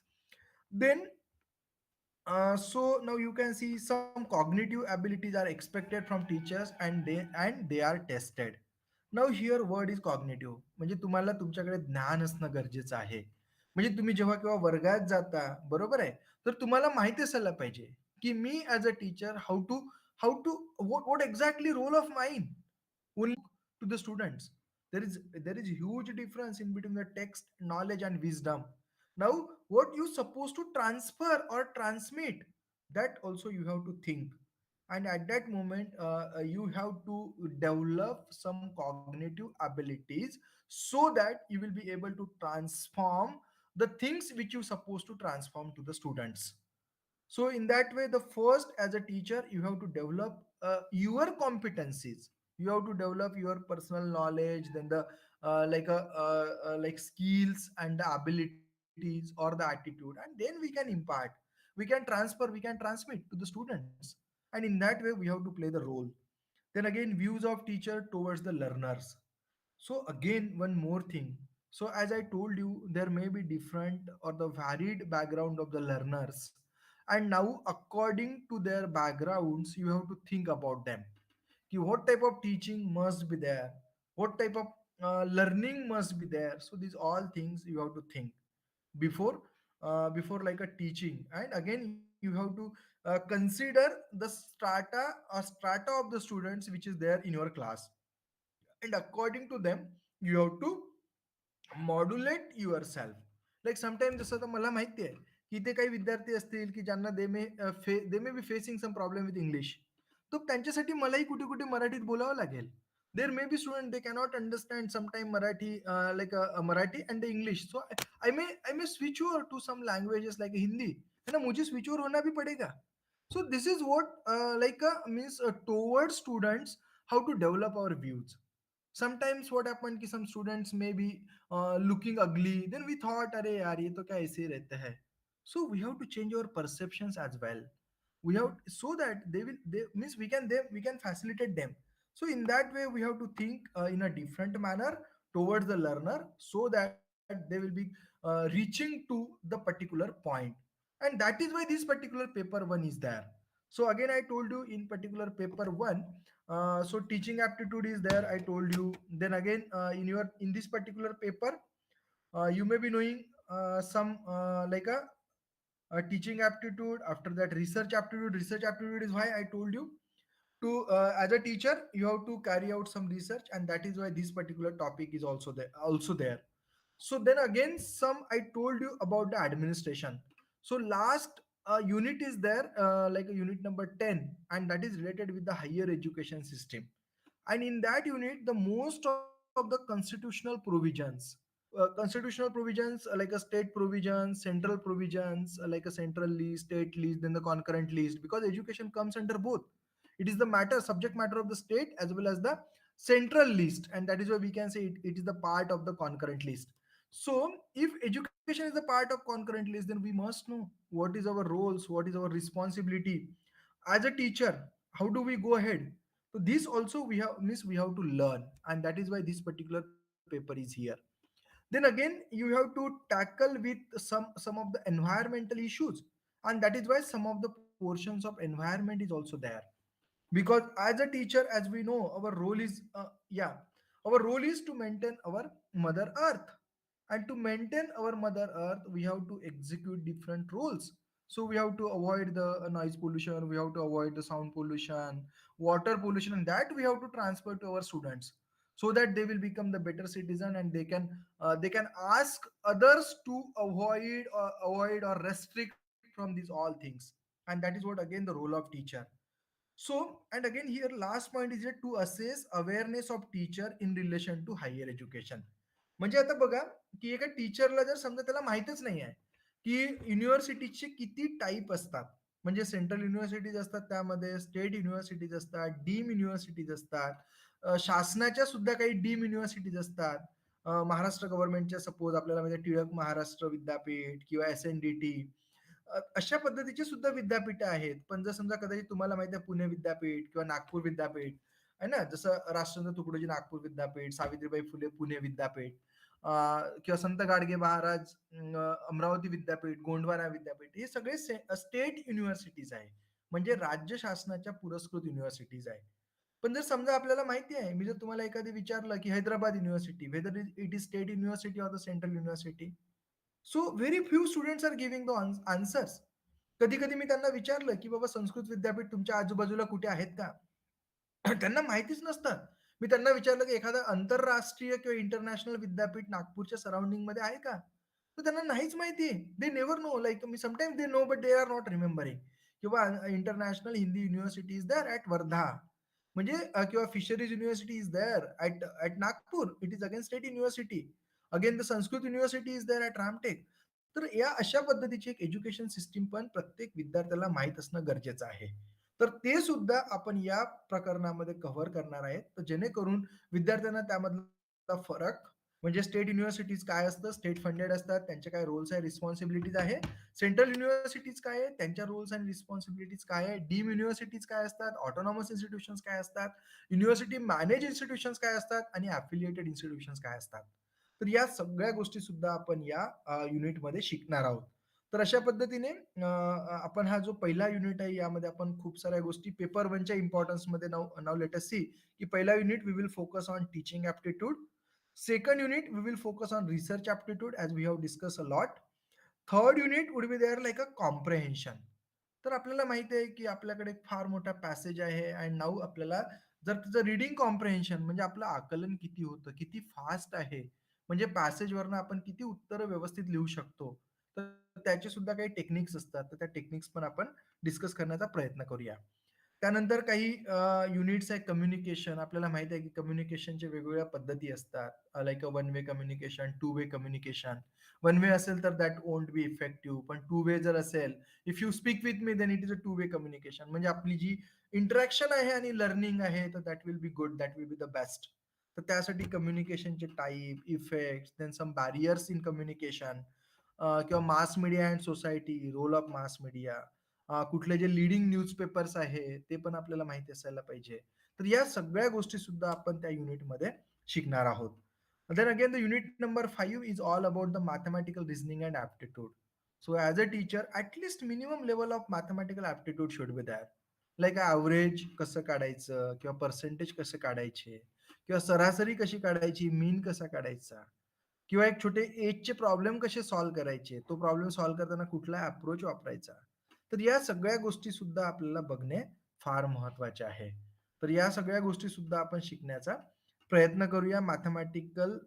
Then so now you can see some cognitive abilities are expected from teachers, and they are tested. Now here word is cognitive, म्हणजे तुम्हाला तुमच्याकडे ज्ञान असणं गरजेचं आहे. म्हणजे तुम्ही जेव्हा केव्हा वर्गात जाता, बरोबर आहे, तर तुम्हाला माहिती असायला पाहिजे की मी as a teacher how to what exactly role of mine to the students. There is huge difference in between the text knowledge and wisdom. Now what you supposed to transfer or transmit, that also you have to think. And at that moment you have to develop some cognitive abilities, so that you will be able to transform the things which you supposed to transform to the students. So in that way, the first, as a teacher, you have to develop your competencies, you have to develop your personal knowledge, then the like skills and the abilities or the attitude, and then we can impart, we can transfer, we can transmit to the students. And in that way we have to play the role. Then again, views of teacher towards the learners. So again, one more thing. So as I told you, there may be different or the varied background of the learners. And now according to their backgrounds, you have to think about them. Ki what type of teaching must be there? What type of learning must be there? So these all things you have to think before before like a teaching. And again, you have to consider the strata of the students which is there in your class, and according to them you have to modulate yourself. Like sometime जसं आता मला माहिती आहे की इथे काही विद्यार्थी असतील की ज्यांना they may be facing some problem with English. तर त्यांच्यासाठी मलाही कुठे कुठे मराठीत बोलावं लागेल. There may be student they cannot understand sometime Marathi like Marathi and English. So I may switch over to some languages like Hindi, है ना, मुझे स्विच ओवर होना भी पड़ेगा. So this is what means towards students how to develop our views. Sometimes what happened कि some students may be looking ugly, then we thought अरे यार ये तो क्या ऐसे ही रहता है. So we have to change our perceptions as well. We have, so that they means we can facilitate them. So in that way we have to think in a different manner towards the learner, so that they will be reaching to the particular point. And that is why this particular paper 1 is there. So again I told you in particular paper 1, so teaching aptitude is there, I told you. Then again in this particular paper, you may be knowing some like a teaching aptitude. After that, research aptitude is why I told you to as a teacher you have to carry out some research, and that is why this particular topic is also there. So then again, some I told you about the administration. So last unit is there, like a unit number 10, and that is related with the higher education system. And in that unit, the most of the constitutional provisions, like a state provisions, central provisions, like a central list, state list, then the concurrent list, because education comes under both. It is the subject matter of the state as well as the central list, and that is why we can say it is the part of the concurrent list. So if education is the part of concurrent list, then we must know what is our roles, what is our responsibility as a teacher, how do we go ahead. So this also we have to learn, and that is why this particular paper is here. Then again you have to tackle with some of the environmental issues, and that is why some of the portions of environment is also there. Because as a teacher, as we know, our role is to maintain our mother earth. And to maintain our mother earth we have to execute different roles. So we have to avoid the noise pollution, we have to avoid the sound pollution, water pollution, and that we have to transfer to our students, so that they will become the better citizen, and they can ask others to avoid or restrict from these all things. And that is what again the role of teacher. So, and again here last point is it to assess awareness of teacher in relation to higher education. म्हणजे आता बघा की एका टीचरला जर समजा त्याला माहितच नाही आहे की युनिव्हर्सिटीचे किती टाईप असतात. म्हणजे सेंट्रल युनिव्हर्सिटीज असतात, त्यामध्ये स्टेट युनिव्हर्सिटीज असतात, डीम युनिव्हर्सिटीज असतात, शासनाच्या सुद्धा काही डीम युनिव्हर्सिटीज असतात. महाराष्ट्र गव्हर्नमेंटच्या सपोज आपल्याला म्हणजे टिळक महाराष्ट्र विद्यापीठ किंवा SNDT, अशा पद्धतीचे सुद्धा विद्यापीठ आहेत. पण जर समजा कदाचित तुम्हाला माहिती आहे पुणे विद्यापीठ किंवा नागपूर विद्यापीठ आहे ना, जसं राष्ट्रसंत तुकडोजी नागपूर विद्यापीठ, सावित्रीबाई फुले पुणे विद्यापीठ, किंवा संत गाडगे महाराज अमरावती विद्यापीठ, गोंडवाना विद्यापीठ, हे सगळे स्टेट युनिव्हर्सिटीज आहे. म्हणजे राज्य शासनाच्या पुरस्कृत युनिव्हर्सिटीज आहे. पण जर समजा आपल्याला माहिती आहे, मी जर तुम्हाला एखादी विचारलं की Hyderabad university, whether it is state university or the central university, so very few students are giving the answers. कधी कधी मी त्यांना विचारलं की बाबा संस्कृत विद्यापीठ तुमच्या आजूबाजूला कुठे आहेत का, त्यांना माहितीच नसतात. मी त्यांना विचारलं की एखादा आंतरराष्ट्रीय किंवा इंटरनॅशनल विद्यापीठ नागपूरच्या सराउंडिंग मध्ये आहे का, तर त्यांना नाहीच माहिती. दे नेव्हर नो, लाईक मी sometimes they know but they are not remembering. किंवा international Hindi university is there at Wardha, म्हणजे किंवा fisheries university is there at Nagpur, it is again state university. Again the Sanskrit university is there at Ramtek. तर या अशा पद्धतीची एक education system पण प्रत्येक विद्यार्थ्याला माहित असणं गरजेचं आहे. तर ते सुद्धा आपण या प्रकरणामध्ये कव्हर करणार आहेत, तर जेणेकरून विद्यार्थ्यांना त्यामधला फरक, म्हणजे स्टेट युनिव्हर्सिटीज काय असतं, स्टेट फंडेड असतात, त्यांचे काय रोल्स आहे, रिस्पॉन्सिबिलिटीज आहे, सेंट्रल युनिव्हर्सिटीज काय आहे, त्यांच्या रोल्स आणि रिस्पॉन्सिबिलिटीज काय आहे, डीम युनिव्हर्सिटीज काय असतात, ऑटोनॉमस इन्स्टिट्यूशन्स काय असतात, युनिव्हर्सिटी मॅनेज इन्स्टिट्यूशन्स काय असतात, आणि ॲफिलिएटेड इन्स्टिट्यूशन्स काय असतात. तर या सगळ्या गोष्टी सुद्धा आपण या युनिटमध्ये शिकणार आहोत. तर अशा पद्धतीने आपण हा जो पहिला युनिट आहे यामध्ये आपण खूप साऱ्या गोष्टी पेपर 1च्या इम्पॉर्टन्स मध्ये नाव लेट अस सी की पहिला unit we will focus on teaching aptitude. Second unit we will focus on research aptitude as we have discuss a lot. Third unit would be there like a comprehension. तर आपल्याला माहिती आहे की आपल्याकडे एक फार मोठा पॅसेज आहे, अँड नाऊ आपल्याला जर तिचं रिडिंग कॉम्प्रेहेन्शन म्हणजे आपलं आकलन किती होतं, किती फास्ट आहे, म्हणजे पॅसेजवरनं आपण किती उत्तरं व्यवस्थित लिहू शकतो. तर त्याचे सुद्धा काही टेक्निक्स असतात. तर त्या टेक्निक्स पण आपण डिस्कस करण्याचा प्रयत्न करूया. त्यानंतर काही युनिट्स आहे कम्युनिकेशन. आपल्याला माहिती आहे की कम्युनिकेशनच्या वेगवेगळ्या पद्धती असतात. Like a one way communication, two way communication. One way असेल तर दॅट वोंट बी इफेक्टिव्ह. पण टू वे जर असेल, if you speak with me then it is a two way communication. म्हणजे आपली जी इंटरॅक्शन आहे आणि लर्निंग आहे तर that will be good, that will be the best. तर त्यासाठी कम्युनिकेशनचे type, effects, then some barriers in communication, किंवा mass media and society, role of mass media, कुठले जे लिडिंग न्यूजपेपर्स आहे ते पण आपल्याला माहिती असायला पाहिजे. तर या सगळ्या गोष्टी सुद्धा आपण त्या युनिटमध्ये शिकणार आहोत. Then again the unit number 5 is all about the mathematical reasoning and aptitude. So as a teacher at least minimum level of mathematical aptitude should be there. Like average कसं काढायचं किंवा पर्सेंटेज कसं काढायचे किंवा सरासरी कशी काढायची, मीन कसा काढायचा किंवा एक छोटे एजचे प्रॉब्लेम कसे सॉल्व्ह करायचे, तो प्रॉब्लेम सॉल्व्ह करताना कुठला अप्रोच वापरायचा. तर या सगळ्या गोष्टी सुद्धा आपल्याला बघणे फार महत्वाचे आहे. तर या सगळ्या गोष्टी सुद्धा आपण शिकण्याचा प्रयत्न करूया मॅथमॅटिकल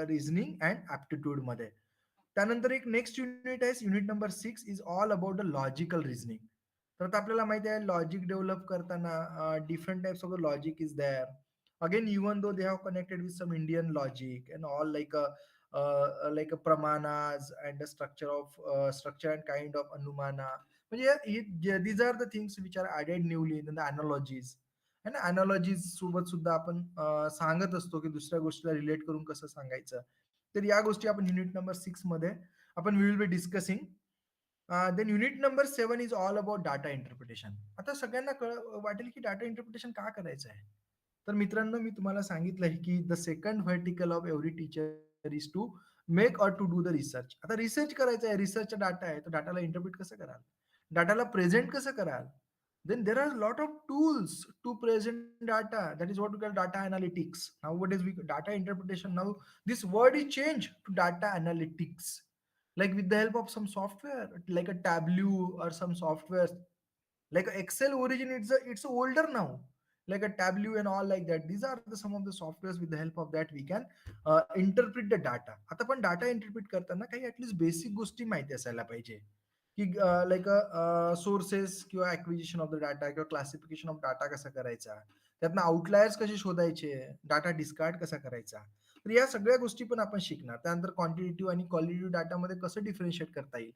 रिझनिंग अँड ॲप्टिट्यूड मध्ये. त्यानंतर एक नेक्स्ट युनिट आहे, unit number 6 is all about the logical reasoning. तर आता आपल्याला माहिती आहे लॉजिक डेव्हलप करताना different types of the logic is there. Again, even though they have connected with some Indian logic and all like a pramanas and the structure and kind of anumana. म्हणजे these are the things which are added newly in the analogies. आणि analogies सोबत सुद्धा आपण सांगत असतो की दुसऱ्या गोष्टीला रिलेट करून कसं सांगायचं. तर या गोष्टी आपण युनिट नंबर 6 मध्ये आपण we will be discussing. Then unit number 7 is all about data interpretation. आता सगळ्यांना वाटेल की डाटा इंटरप्रिटेशन का करायचं आहे. तर मित्रांनो मी तुम्हाला सांगितलंय की the second vertical of every teacher is to make or to do the research. आता रिसर्च करायचा आहे, रिसर्चचा डाटा आहे, तर डाटाला इंटरप्रिट कसं कराल, डाटाला प्रेझेंट कसं कराल. Then there are lot of tools to present data, that is what we call data analytics. Now what is data interpretation, now this word is change to data analytics, like with the help of some software like a Tableau or some software like Excel origin. It's older now, like a Tableau and all like that. These are some of the softwares with the help of that we can interpret the data. आता पण data interpret करताना काही at least basic गोष्टी माहिती असायला पाहिजे की like sources किंवा ऍक्विजिशन ऑफ द डाटा किंवा क्लासिफिकेशन ऑफ डाटा कसा करायचा, त्यातनं आउटलायर्स कसे शोधायचे, डाटा डिस्कार्ड कसा करायचा. तर या सगळ्या गोष्टी पण आपण शिकणार. त्यानंतर क्वांटिटेटिव्ह आणि क्वालिटेटिव्ह डाटामध्ये कसं डिफरन्शिएट करता येईल.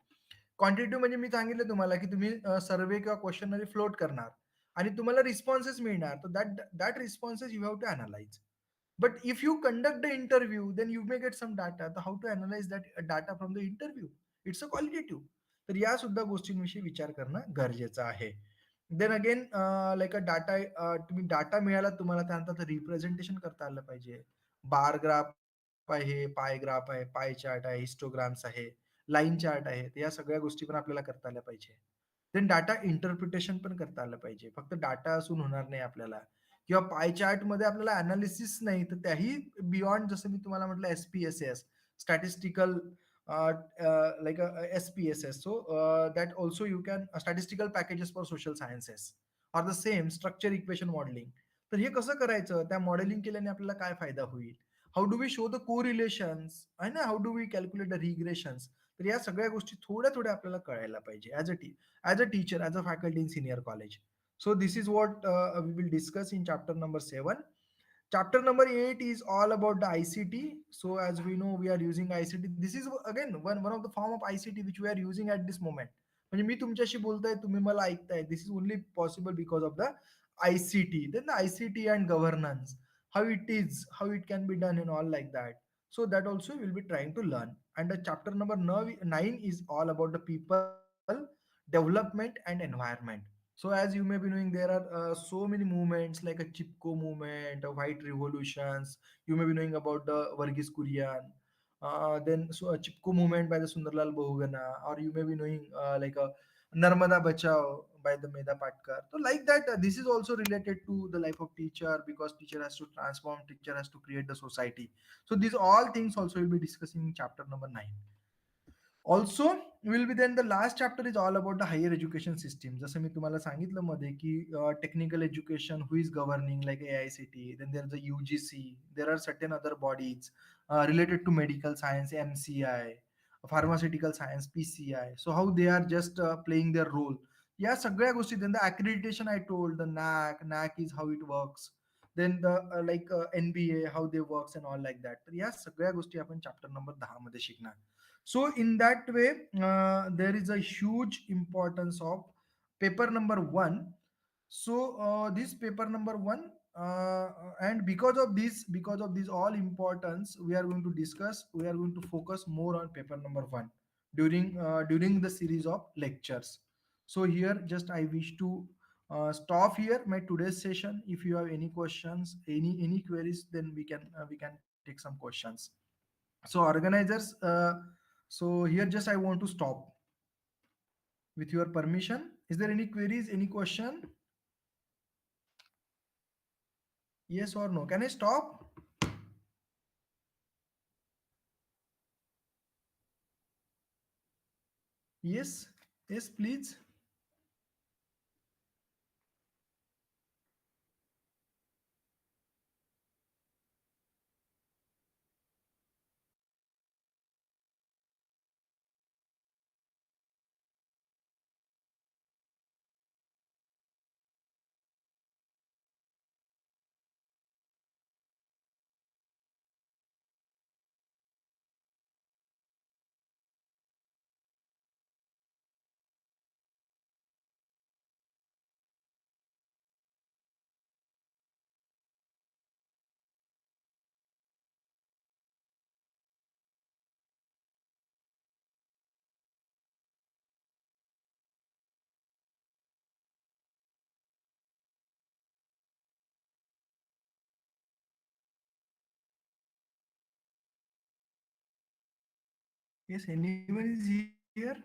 क्वांटिटेटिव्ह म्हणजे मी सांगितलं तुम्हाला की तुम्ही सर्वे किंवा क्वेश्चनरी फ्लोट करणार आणि तुम्हाला रिस्पॉन्सेस मिळणार, तर that responses you have to analyse. But if you conduct the interview, then you may get some data. So how to analyze that data from the interview? It's a qualitative. तर या सुद्धा गोष्टींविषयी विचार करणं गरजेचं आहे. Then again like a data, तुम्ही data मिळाला तुम्हाला, त्यानंतर रिप्रेझेंटेशन करता आलं पाहिजे. बार ग्राफ आहे, पाय ग्राफ आहे, पाय चार्ट आहे, हिस्टोग्राम्स आहे, लाईन चार्ट आहे. तर या सगळ्या गोष्टी पण आपल्याला करता आल्या पाहिजे. देन डाटा इंटरप्रिटेशन पण करता आलं पाहिजे. फक्त डाटा असून होणार नाही आपल्याला. किंवा पाय चार्ट मध्ये आपल्याला अनालिसिस नाही, तर त्याही बियॉन्ड, जसं मी तुम्हाला म्हटलं SPSS, statistical like SPSS. So that also you can statistical packages for social sciences or the same structure equation modelling. तर हे कसं करायचं, त्या मॉडेलिंग केल्याने आपल्याला काय फायदा होईल, how do we show the correlations आहे ना, how do we calculate the regressions. तर या सगळ्या गोष्टी थोड्या थोड्या आपल्याला कळायला पाहिजे as a teacher, as a faculty in senior college. So this is what we will discuss in chapter number 7. Chapter number 8 is all about the ICT. So as we know, we are using ICT. This is again one of the form of ICT which we are using at this moment. म्हणजे मी तुमच्याशी बोलताय, तुम्ही मला ऐकताय. This is only possible because of the ICT. Then the ICT and governance, how it is, how it can be done and all like that. So that also we'll be trying to learn. And the chapter number 9 is all about the people, development and environment. So as you may be knowing, there are so many movements like a Chipko movement, a White Revolutions. You may be knowing about the Varghese Kurian. Then so a Chipko movement by the Sundarlal Bahugana, or you may be knowing like a Narmada Bachao by the Meda Patkar. So like that, this is also related to the life of teacher, because teacher has to transform, teacher has to create the society. So these all things also will be discussing in chapter number 9. Also will be then the last chapter is all about the higher education system. जसं मी तुम्हाला सांगितलं मध्ये की technical education who is governing like AICTE, then there is a UGC, there are certain other bodies related to medical science, MCI, pharmaceutical science, PCI. So how they are just playing their role. या सगळ्या गोष्टी, then the accreditation I told, the NAC is how it works. Then the NBA, how they works and all like that. तर या सगळ्या गोष्टी आपण chapter number 10 मध्ये शिकणार. So in that way, there is a huge importance of paper number 1. So this paper number 1, and because of this all importance, we are going to discuss, we are going to focus more on paper number 1 during the series of lectures. So here just I wish to stop here my today's session. If you have any questions, any queries, then we can take some questions. So organizers, so here just I want to stop with your permission. Is there any queries, any question? Yes or no? Can I stop? Yes, yes, please. Yes, anyone is here?